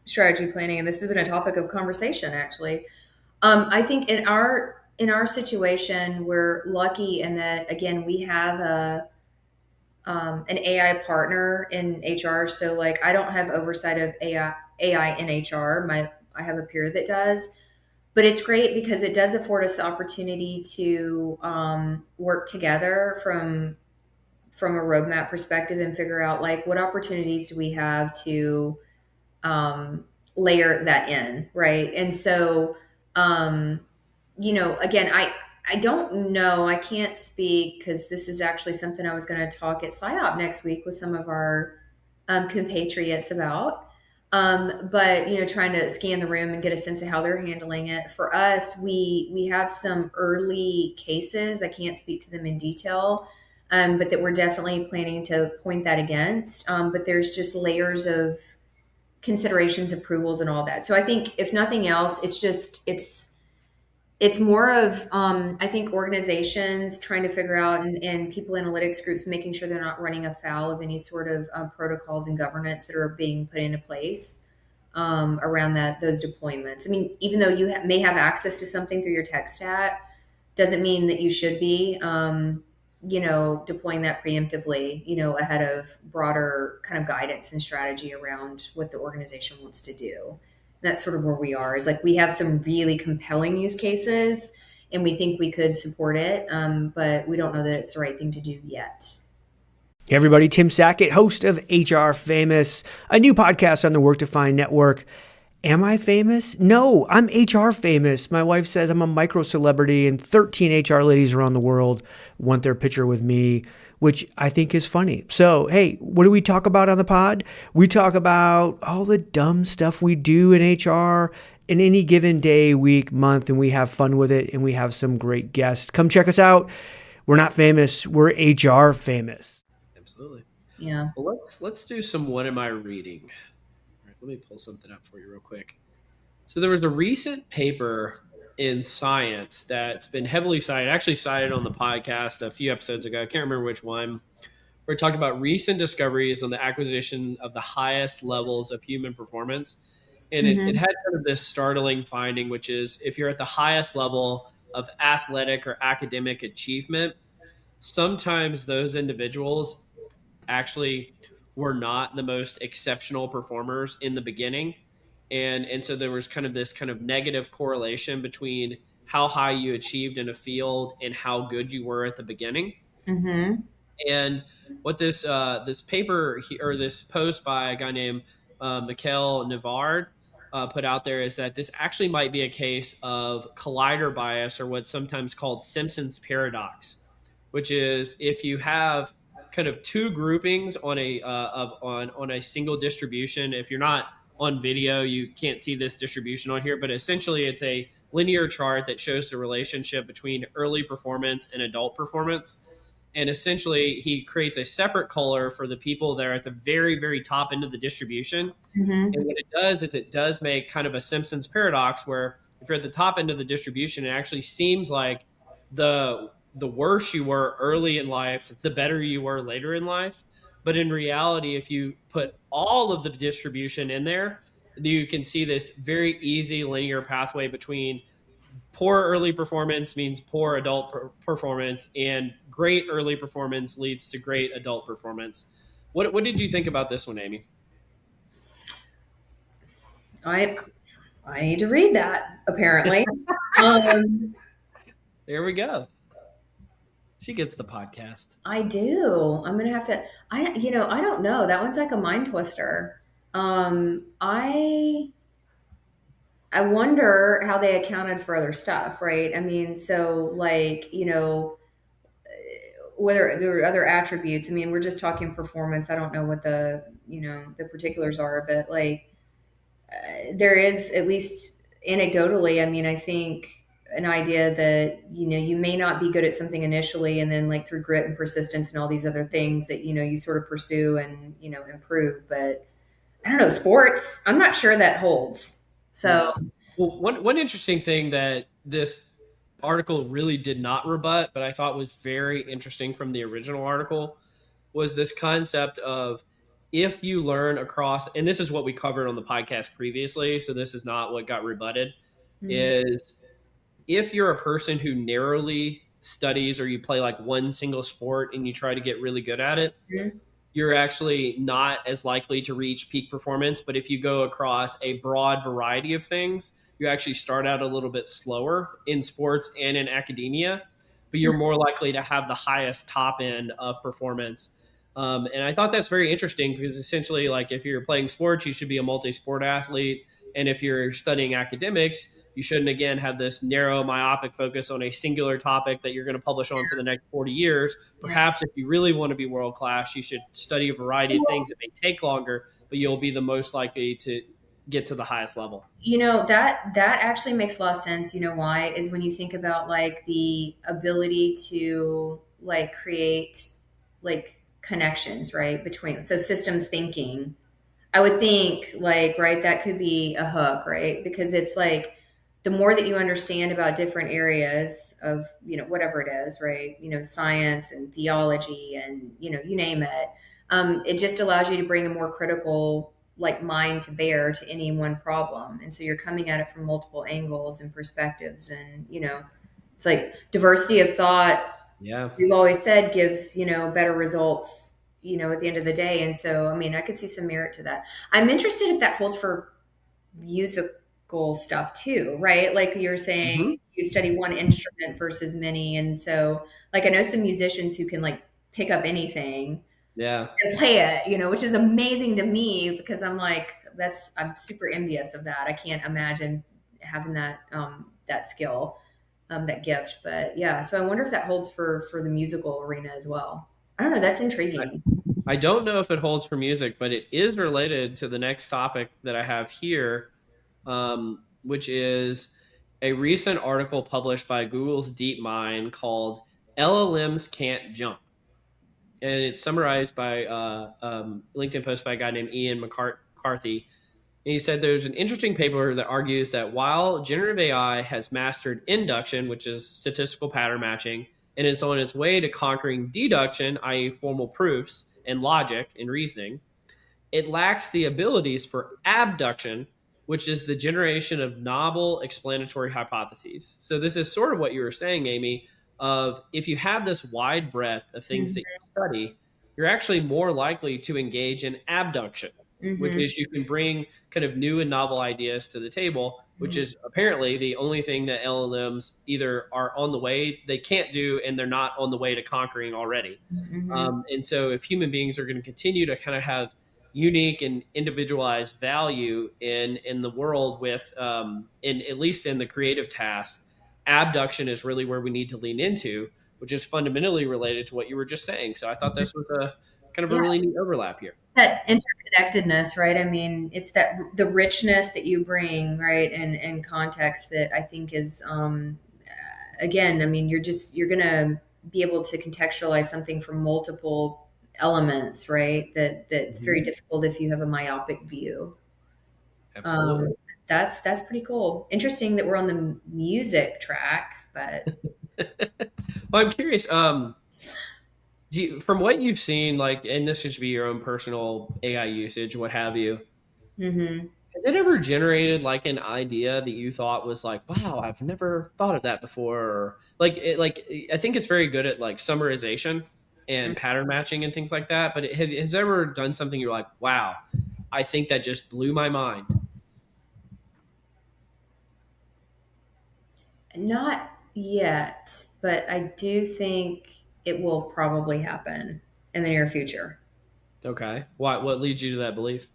strategy planning, and this has been a topic of conversation actually. I think in our situation, we're lucky in that again we have an AI partner in HR. So like I don't have oversight of AI in HR. I have a peer that does, but it's great because it does afford us the opportunity to work together from a roadmap perspective and figure out like what opportunities do we have to layer that in, right? And so, um, again, I don't know. I can't speak because this is actually something I was going to talk at PsyOp next week with some of our compatriots about. But trying to scan the room and get a sense of how they're handling it. For us, we have some early cases. I can't speak to them in detail, but that we're definitely planning to point that against. But there's just layers of considerations, approvals, and all that. So I think if nothing else, it's more of I think organizations trying to figure out and people analytics groups making sure they're not running afoul of any sort of protocols and governance that are being put into place around those deployments. I mean, even though you may have access to something through your tech stack, doesn't mean that you should be deploying that preemptively, ahead of broader kind of guidance and strategy around what the organization wants to do. That's sort of where we are. Is like we have some really compelling use cases, and we think we could support it, but we don't know that it's the right thing to do yet. Hey everybody, Tim Sackett, host of HR Famous, a new podcast on the Work Defined Network. Am I famous? No, I'm HR famous. My wife says I'm a micro celebrity and 13 HR ladies around the world want their picture with me, which I think is funny. So, hey, what do we talk about on the pod? We talk about all the dumb stuff we do in HR in any given day, week, month, and we have fun with it, and we have some great guests. Come check us out. We're not famous. We're HR famous. Absolutely. Yeah. Well, let's do some what am I reading? All right, let me pull something up for you real quick. So there was a recent paper in Science that's been heavily cited, actually cited on the podcast a few episodes ago. I can't remember which one. Where it talked about recent discoveries on the acquisition of the highest levels of human performance. And it had kind of this startling finding, which is if you're at the highest level of athletic or academic achievement, sometimes those individuals actually were not the most exceptional performers in the beginning. And so there was kind of this kind of negative correlation between how high you achieved in a field and how good you were at the beginning. Mm-hmm. And what this paper or this post by a guy named Mikhail Navard put out there is that this actually might be a case of collider bias, or what's sometimes called Simpson's paradox, which is if you have kind of two groupings on on a single distribution. If you're not on video, you can't see this distribution on here, but essentially it's a linear chart that shows the relationship between early performance and adult performance. And essentially he creates a separate color for the people that are at the very, very top end of the distribution. Mm-hmm. And what it does is it does make kind of a Simpsons paradox where if you're at the top end of the distribution, it actually seems like the worse you were early in life, the better you were later in life. But in reality, if you put all of the distribution in there, you can see this very easy linear pathway between poor early performance means poor adult performance, and great early performance leads to great adult performance. What did you think about this one, Amy? I need to read that, apparently. um, There we go. She gets the podcast. I do. I'm gonna have to. I don't know. That one's like a mind twister. I wonder how they accounted for other stuff, right? I mean, so like, whether there are other attributes. I mean, we're just talking performance. I don't know what the particulars are, but like, there is, at least anecdotally, I mean, I think an idea that, you may not be good at something initially, and then like through grit and persistence and all these other things that, you sort of pursue and, improve. But I don't know, sports, I'm not sure that holds. So, well, one interesting thing that this article really did not rebut, but I thought was very interesting from the original article, was this concept of if you learn across, and this is what we covered on the podcast previously, so this is not what got rebutted, is if you're a person who narrowly studies or you play like one single sport and you try to get really good at it, you're actually not as likely to reach peak performance. But if you go across a broad variety of things, you actually start out a little bit slower in sports and in academia, but you're more likely to have the highest top end of performance. And I thought that's very interesting because essentially, like if you're playing sports, you should be a multi-sport athlete. And if you're studying academics, you shouldn't, again, have this narrow myopic focus on a singular topic that you're going to publish on for the next 40 years. Perhaps if you really want to be world class, you should study a variety of things that may take longer, but you'll be the most likely to get to the highest level. That actually makes a lot of sense. You know why? Is when you think about like the ability to like create like connections, right? Between, so systems thinking, I would think like, right, that could be a hook, right? Because it's like the more that you understand about different areas of, whatever it is, right? Science and theology and, you name it. It just allows you to bring a more critical like mind to bear to any one problem. And so you're coming at it from multiple angles and perspectives. And, it's like diversity of thought. Yeah. We've always said gives, better results, at the end of the day. And so, I mean, I could see some merit to that. I'm interested if that holds for musical stuff too, right? Like you're saying, Hmm. you study one instrument versus many. And so, like, I know some musicians who can like pick up anything Yeah. and play it, which is amazing to me because I'm like, I'm super envious of that. I can't imagine having that skill, that gift. But yeah, so I wonder if that holds for the musical arena as well. I don't know. That's I, intriguing. I don't know if it holds for music, but it is related to the next topic that I have here, which is a recent article published by Google's DeepMind called LLMs Can't Jump. And it's summarized by LinkedIn post by a guy named Ian McCarthy. And he said there's an interesting paper that argues that while generative AI has mastered induction, which is statistical pattern matching, and is on its way to conquering deduction, i.e., formal proofs, and logic and reasoning, it lacks the abilities for abduction, which is the generation of novel explanatory hypotheses. So this is sort of what you were saying, Amy, of if you have this wide breadth of things that Hmm. you study, you're actually more likely to engage in abduction, which Hmm. is you can bring kind of new and novel ideas to the table, which Hmm. is apparently the only thing that LLMs either are on the way, they can't do, and they're not on the way to conquering already. Hmm. And so if human beings are going to continue to kind of have unique and individualized value in the world with in at least in the creative task, abduction is really where we need to lean into, which is fundamentally related to what you were just saying. So I thought this was a kind of a Yeah, really neat overlap here. that interconnectedness, right? I mean, it's that the richness that you bring, right, and context that I think is, again, I mean, you're gonna be able to contextualize something from multiple elements, right? That's very Mhm. difficult if you have a myopic view. Absolutely. Um, that's pretty cool. Interesting that we're on the music track, but Well, I'm curious. From what you've seen, like, and this should be your own personal AI usage, what have you, hmm. has it ever generated like an idea that you thought was like, wow, I've never thought of that before? Or like I think it's very good at like summarization and pattern matching and things like that. But has it ever done something you're like, wow, I think that just blew my mind? Not yet, but I do think it will probably happen in the near future. Okay, what leads you to that belief?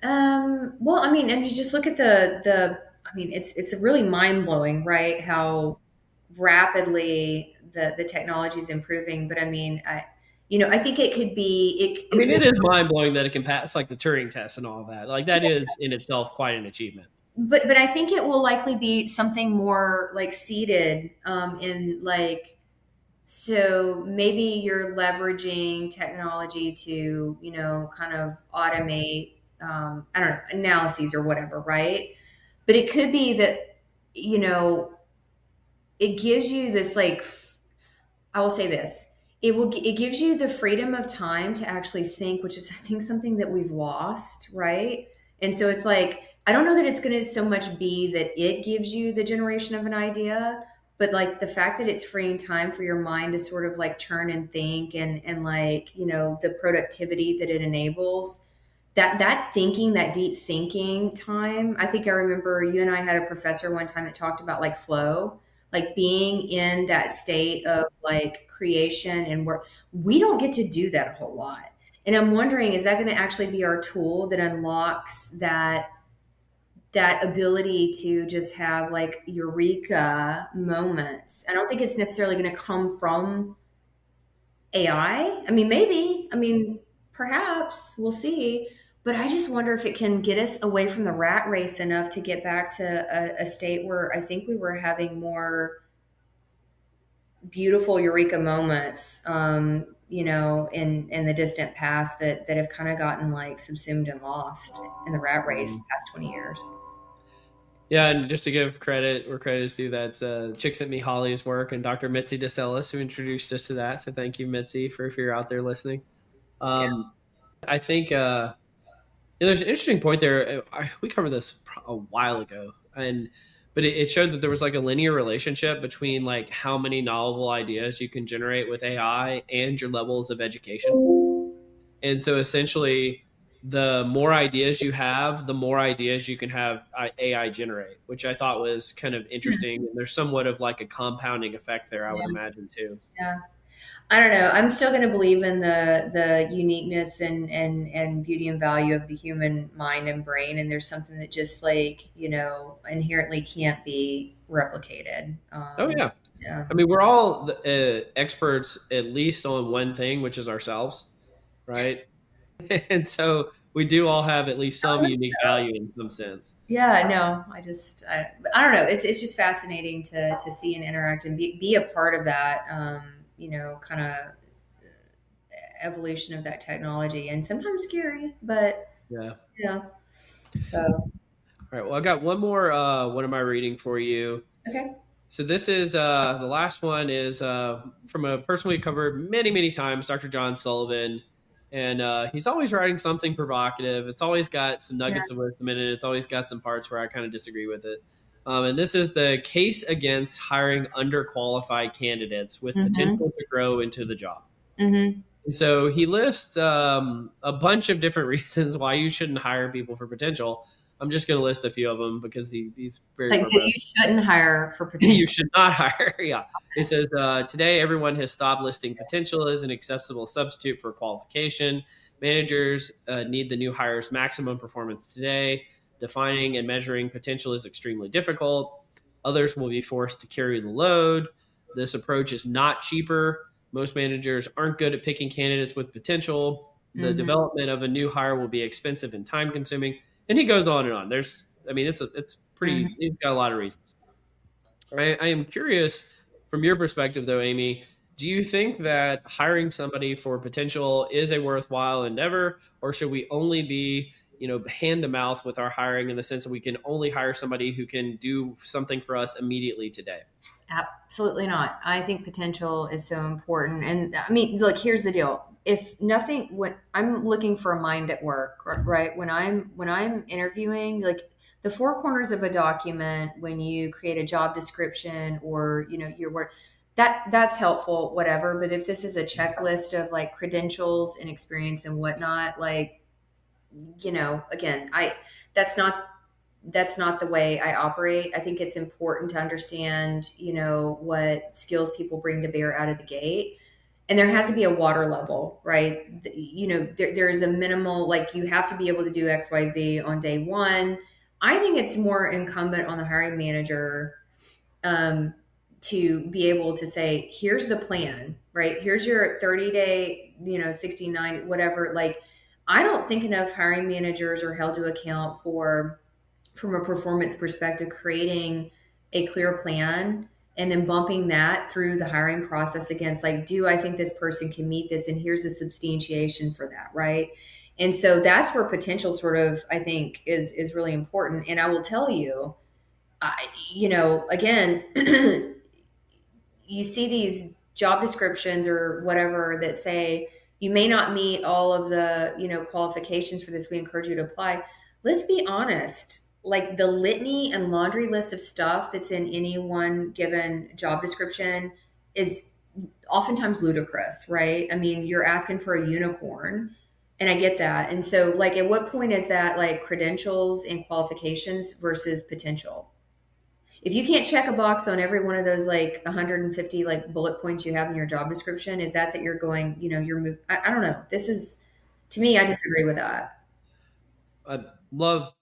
Well, I mean, and you just look at I mean, it's really mind blowing, right? How rapidly the technology is improving. But I mean, I think it could be I it mean, will, it is mind blowing that it can pass like the Turing test and all that. Like that is in itself quite an achievement. but I think it will likely be something more like seated, in like. So maybe you're leveraging technology to, kind of automate, I don't know, analyses or whatever, right? But it could be that, you know, it gives you this like, I will say this. It gives you the freedom of time to actually think, which is I think something that we've lost, right? And so it's like I don't know that it's going to so much be that it gives you the generation of an idea, but like the fact that it's freeing time for your mind to sort of like churn and think and like, the productivity that it enables. That thinking, that deep thinking time. I think I remember you and I had a professor one time that talked about like flow, like being in that state of like creation and work. We don't get to do that a whole lot. And I'm wondering, is that going to actually be our tool that unlocks that ability to just have like eureka moments? I don't think it's necessarily going to come from AI. I mean, maybe. I mean, perhaps we'll see. But I just wonder if it can get us away from the rat race enough to get back to a state where I think we were having more beautiful eureka moments, in the distant past that have kind of gotten like subsumed and lost in the rat race the past 20 years. Yeah, and just to give credit where credit is due, that's Chick sent me Holly's work and Dr. Mitzi DeSellis who introduced us to that. So thank you, Mitzi, for if you're out there listening. Um, I think there's an interesting point there. We covered this a while ago, but it showed that there was like a linear relationship between like how many novel ideas you can generate with AI and your levels of education. And so essentially, the more ideas you have, the more ideas you can have AI generate, which I thought was kind of interesting. And there's somewhat of like a compounding effect there, I would Yeah. imagine too. Yeah. I don't know. I'm still going to believe in the uniqueness and beauty and value of the human mind and brain. And there's something that just like, inherently can't be replicated. Oh yeah. Yeah. I mean, we're all experts at least on one thing, which is ourselves, right? And so we do all have at least some unique value in some sense. Yeah, no, I don't know. It's just fascinating to see and interact and be a part of that, kind of evolution of that technology, and sometimes scary, but Yeah. yeah. So, All right. Well, I got one more one of my reading for you. okay. So this is the last one is from a person we covered many, many times, Dr. John Sullivan. And he's always writing something provocative. It's always got some Yeah. nuggets of wisdom in it. It's always got some parts where I kind of disagree with it. And this is the case against hiring underqualified candidates with potential to grow into the job. Mm-hmm. And so he lists a bunch of different reasons why you shouldn't hire people for potential. I'm just going to list a few of them because he's very Like that verbose. you shouldn't hire for potential. You should not hire. Yeah. It says today everyone has stopped listing potential as an acceptable substitute for qualification. Managers need the new hire's maximum performance today. Defining and measuring potential is extremely difficult. Others will be forced to carry the load. This approach is not cheaper. Most managers aren't good at picking candidates with potential. The development of a new hire will be expensive and time consuming. And he goes on and on. It's pretty, he's got a lot of reasons. I am curious from your perspective, though, Amy, do you think that hiring somebody for potential is a worthwhile endeavor, or should we only be, hand to mouth with our hiring in the sense that we can only hire somebody who can do something for us immediately today? Absolutely not. I think potential is so important. And I mean, look, here's the deal. If nothing, when I'm looking for a mind at work, right? When I'm interviewing, like the four corners of a document, when you create a job description or, your work, that's helpful, whatever. But if this is a checklist of like credentials and experience and whatnot, like, again, that's not that's not the way I operate. I think it's important to understand, what skills people bring to bear out of the gate. And there has to be a water level, right? There is a minimal, like you have to be able to do XYZ on day one. I think it's more incumbent on the hiring manager to be able to say, here's the plan, right? Here's your 30-day, 69, whatever. Like, I don't think enough hiring managers are held to account for, from a performance perspective, creating a clear plan and then bumping that through the hiring process against like, do I think this person can meet this? And here's the substantiation for that, right? And so that's where potential sort of, I think, is really important. And I will tell you, again, you see these job descriptions or whatever that say you may not meet all of the, qualifications for this. We encourage you to apply. Let's be honest. Like the litany and laundry list of stuff that's in any one given job description is oftentimes ludicrous, right? I mean, you're asking for a unicorn, and I get that. And so, like, at what point is that like credentials and qualifications versus potential? If you can't check a box on every one of those like 150 like bullet points you have in your job description, is that you're going, you're moving? I don't know. This is, to me, I disagree with that. I love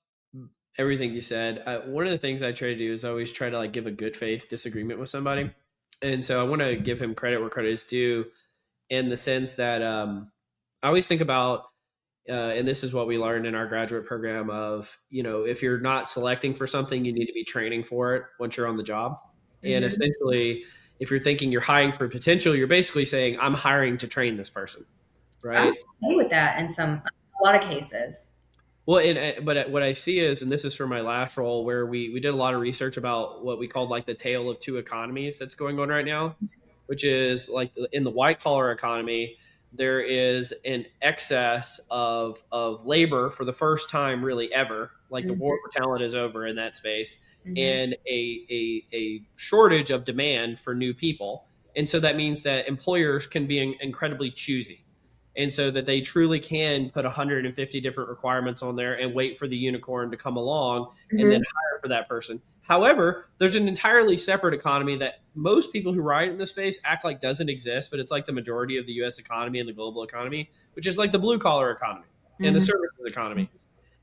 everything you said. One of the things I try to do is I always try to like give a good faith disagreement with somebody. And so I want to give him credit where credit is due in the sense that I always think about, and this is what we learned in our graduate program of, if you're not selecting for something, you need to be training for it once you're on the job. And essentially, if you're thinking you're hiring for potential, you're basically saying, I'm hiring to train this person, right? I'm okay with that in a lot of cases. Well, but what I see is, and this is for my last role, where we did a lot of research about what we called like the tale of two economies that's going on right now, which is like in the white collar economy, there is an excess of labor for the first time really ever. Like the war for talent is over in that space, and a shortage of demand for new people. And so that means that employers can be incredibly choosy. And so that they truly can put 150 different requirements on there and wait for the unicorn to come along and then hire for that person. However, there's an entirely separate economy that most people who write in this space act like doesn't exist, but it's like the majority of the US economy and the global economy, which is like the blue collar economy and the services economy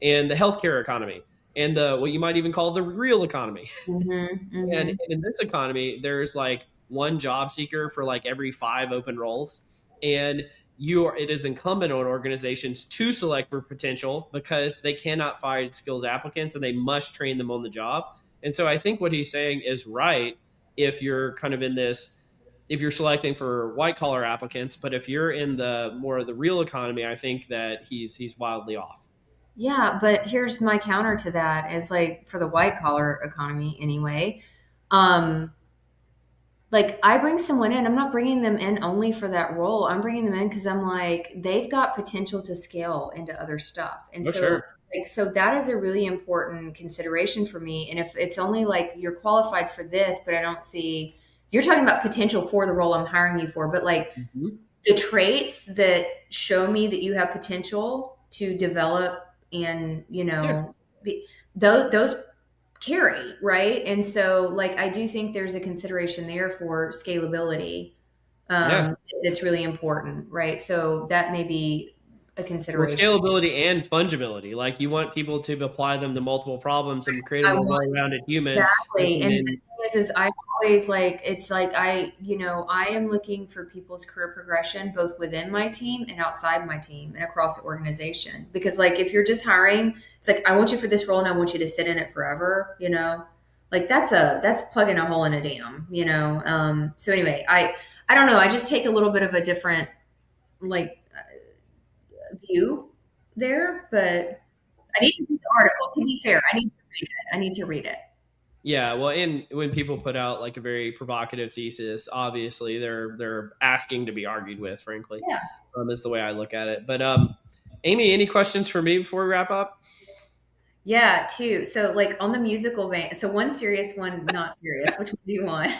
and the healthcare economy and the what you might even call the real economy. And in this economy, there's like one job seeker for like every 5 open roles. And it is incumbent on organizations to select for potential because they cannot find skills applicants and they must train them on the job. And so I think what he's saying is right if you're kind of in this, if you're selecting for white collar applicants, but if you're in the more of the real economy, I think that he's wildly off. Yeah, but here's my counter to that is like for the white collar economy anyway. Like I bring someone in, I'm not bringing them in only for that role. I'm bringing them in because I'm like, they've got potential to scale into other stuff. And so that is a really important consideration for me. And if it's only like you're qualified for this, but I don't see, you're talking about potential for the role I'm hiring you for, but like the traits that show me that you have potential to develop and, those carry, right? And so like I do think there's a consideration there for scalability that's really important, right? So that may be a consideration. Scalability and fungibility. Like you want people to apply them to multiple problems and create a well-rounded human. Exactly. And the thing is I always like, it's like I am looking for people's career progression both within my team and outside my team and across the organization. Because like if you're just hiring, it's like I want you for this role and I want you to sit in it forever, like that's plugging a hole in a dam, so anyway, I don't know, I just take a little bit of a different like view there, but I need to read the article. To be fair, I need to read it. Yeah, well, and when people put out like a very provocative thesis, obviously they're asking to be argued with, frankly. Yeah. Is the way I look at it. But Amy, any questions for me before we wrap up? Yeah, two. So like on the musical vein, so one serious, one not serious. Which one do you want?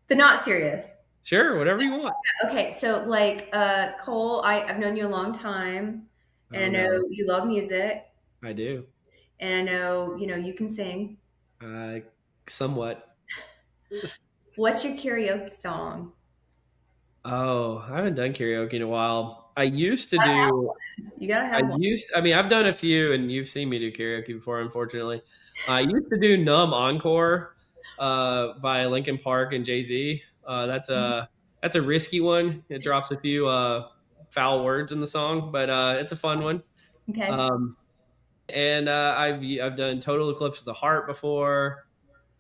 The not serious. Sure, whatever you want. Okay, so like Cole, I've known you a long time, and I know you love music. I do. And I know, you can sing. Somewhat. What's your karaoke song? Oh, I haven't done karaoke in a while. I used to do. You gotta have one. I've done a few, and you've seen me do karaoke before, unfortunately. I used to do Numb Encore by Linkin Park and Jay-Z. That's a risky one. It drops a few foul words in the song, but it's a fun one. Okay. And I've done Total Eclipse of the Heart before.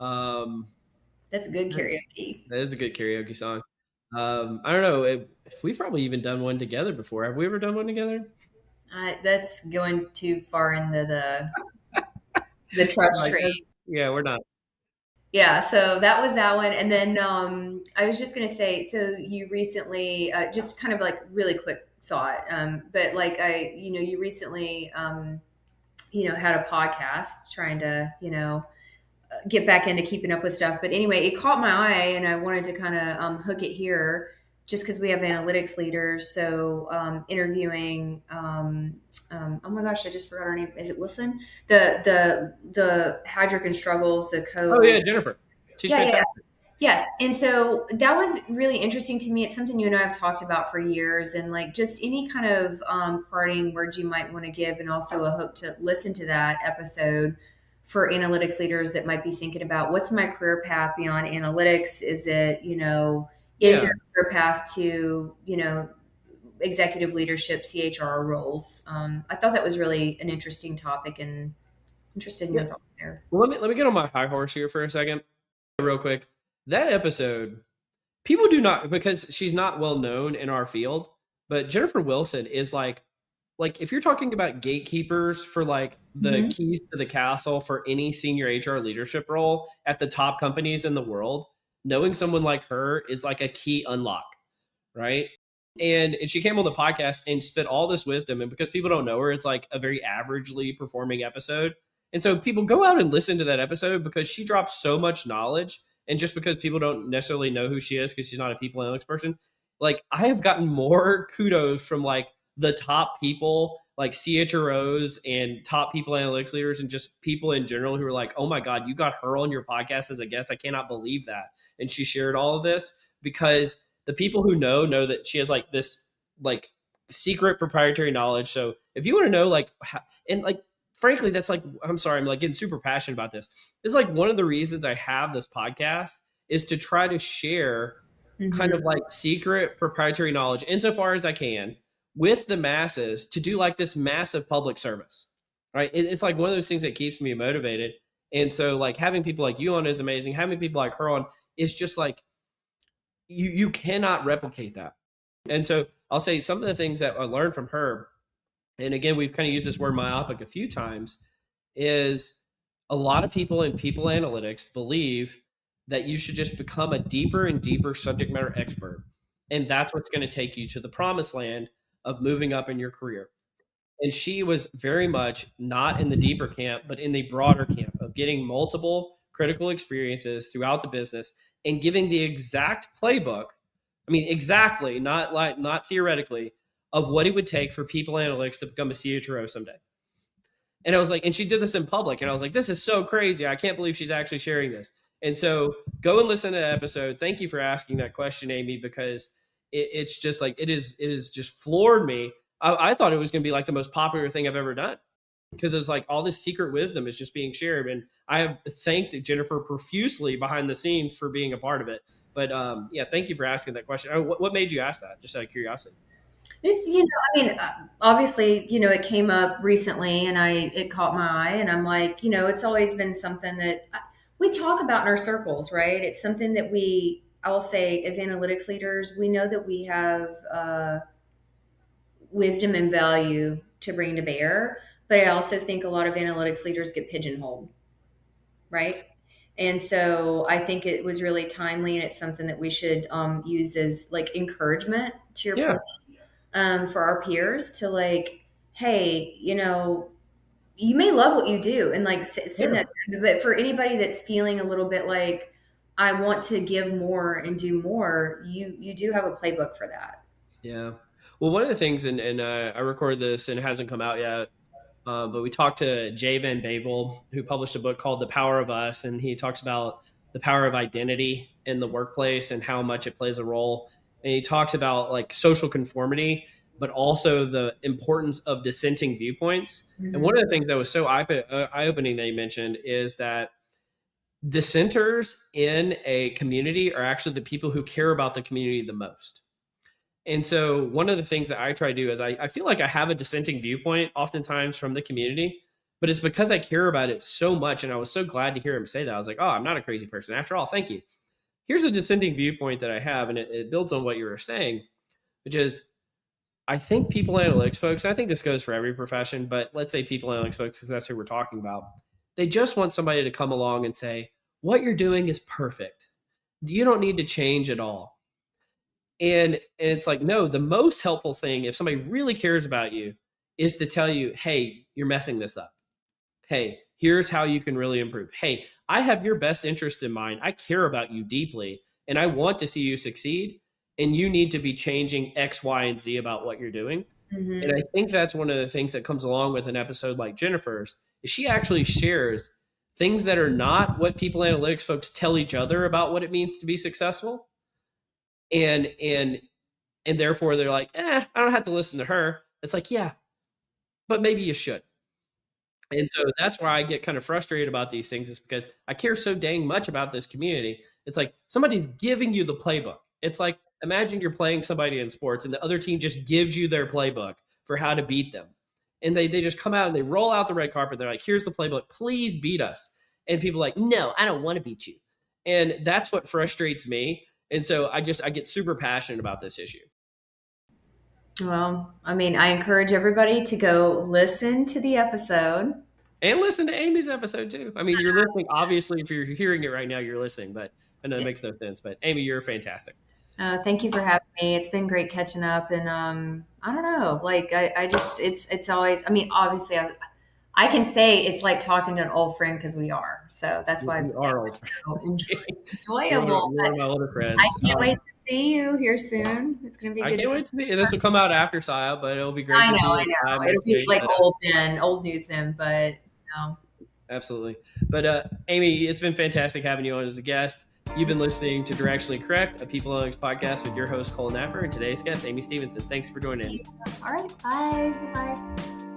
That's a good karaoke. That is a good karaoke song. I don't know if we've probably even done one together before. Have we ever done one together? That's going too far into the trust tree. Yeah, we're not. Yeah, so that was that one. And then I was just going to say, so you recently, just kind of like really quick thought, but like you recently, had a podcast trying to, get back into keeping up with stuff. But anyway, it caught my eye and I wanted to kind of hook it here just because we have analytics leaders. So interviewing, oh my gosh, I just forgot her name. Is it Wilson? The Hadrick and Struggles, the co. Oh yeah, Jennifer. She's fantastic. Yeah. Yes. And so that was really interesting to me. It's something you and I have talked about for years, and like just any kind of parting words you might want to give, and also a hook to listen to that episode for analytics leaders that might be thinking about what's my career path beyond analytics? Is it, is there a career path to, executive leadership, CHR roles? I thought that was really an interesting topic and interested in your thoughts there. Well, let me get on my high horse here for a second, real quick. That episode, people do not, because she's not well known in our field, but Jennifer Wilson is like if you're talking about gatekeepers for like the keys to the castle for any senior HR leadership role at the top companies in the world, knowing someone like her is like a key unlock, right? And she came on the podcast and spit all this wisdom. And because people don't know her, it's like a very averagely performing episode. And so people go out and listen to that episode because she drops so much knowledge. And just because people don't necessarily know who she is because she's not a people analytics person, like I have gotten more kudos from like the top people, like CHROs and top people analytics leaders and just people in general who are like, oh my God, you got her on your podcast as a guest. I cannot believe that. And she shared all of this because the people who know that she has like this like secret proprietary knowledge. So if you want to know like how, and like frankly, that's like, I'm sorry, I'm like getting super passionate about this. It's like one of the reasons I have this podcast is to try to share kind of like secret proprietary knowledge insofar as I can with the masses to do like this massive public service, right? It's like one of those things that keeps me motivated. And so like having people like you on is amazing. Having people like her on is just like, you cannot replicate that. And so I'll say some of the things that I learned from her, and again, we've kind of used this word myopic a few times, is a lot of people in people analytics believe that you should just become a deeper and deeper subject matter expert. And that's what's going to take you to the promised land of moving up in your career. And she was very much not in the deeper camp, but in the broader camp of getting multiple critical experiences throughout the business and giving the exact playbook. I mean, exactly, not theoretically, of what it would take for people analytics to become a CHRO someday. And I was like, and she did this in public. And I was like, this is so crazy. I can't believe she's actually sharing this. And so go and listen to the episode. Thank you for asking that question, Amy, because it's just like, it is just floored me. I thought it was going to be like the most popular thing I've ever done because it's like all this secret wisdom is just being shared. And I have thanked Jennifer profusely behind the scenes for being a part of it. But yeah, thank you for asking that question. What made you ask that? Just out of curiosity. Just, I mean, obviously, it came up recently and it caught my eye and I'm like, it's always been something that we talk about in our circles, right? It's something that I will say as analytics leaders, we know that we have wisdom and value to bring to bear. But I also think a lot of analytics leaders get pigeonholed, right? And so I think it was really timely and it's something that we should use as like encouragement to your point, for our peers to like, hey, you may love what you do and like send that, but for anybody that's feeling a little bit like, I want to give more and do more, you do have a playbook for that. Yeah. Well, one of the things, and I recorded this and it hasn't come out yet, but we talked to Jay Van Bavel, who published a book called The Power of Us. And he talks about the power of identity in the workplace and how much it plays a role. And he talks about like social conformity, but also the importance of dissenting viewpoints. Mm-hmm. And one of the things that was so eye-opening that he mentioned is that dissenters in a community are actually the people who care about the community the most. And so one of the things that I try to do is I feel like I have a dissenting viewpoint oftentimes from the community, but it's because I care about it so much. And I was so glad to hear him say that. I was like, oh, I'm not a crazy person. After all, thank you. Here's a dissenting viewpoint that I have, and it builds on what you were saying, which is I think people analytics folks, I think this goes for every profession, but let's say people analytics folks, because that's who we're talking about. They just want somebody to come along and say, what you're doing is perfect. You don't need to change at all. And it's like, no, the most helpful thing, if somebody really cares about you, is to tell you, hey, you're messing this up. Hey, here's how you can really improve. Hey, I have your best interest in mind. I care about you deeply, and I want to see you succeed. And you need to be changing X, Y, and Z about what you're doing. Mm-hmm. And I think that's one of the things that comes along with an episode like Jennifer's, is she actually shares things that are not what people analytics folks tell each other about what it means to be successful. And therefore they're like, I don't have to listen to her. It's like, yeah, but maybe you should. And so that's where I get kind of frustrated about these things, is because I care so dang much about this community. It's like somebody's giving you the playbook. It's like, imagine you're playing somebody in sports and the other team just gives you their playbook for how to beat them. And they just come out and they roll out the red carpet. They're like, here's the playbook. Please beat us. And people are like, no, I don't want to beat you. And that's what frustrates me. And so I get super passionate about this issue. Well, I mean, I encourage everybody to go listen to the episode. And listen to Amy's episode too. I mean, you're listening. Obviously, if you're hearing it right now, you're listening. But I know it makes no sense. But Amy, you're fantastic. Thank you for having me. It's been great catching up. And I don't know, like I just, it's always, I mean, obviously I can say it's like talking to an old friend because we are. So that's why You it are makes old. it so You're enjoyable. one of my older friends. I can't wait to see you here soon. It's going to be I good. can't wait to see. This will come out after SIA, but it'll be great I to see know, you I in know. time It'll next be week. like But, old news then, but absolutely. But Amy, it's been fantastic having you on as a guest. You've been listening to Directionally Correct, a People Analytics podcast with your host, Cole Napper, and today's guest, Amy Stevenson. Thanks for joining in. All right. Bye. Bye.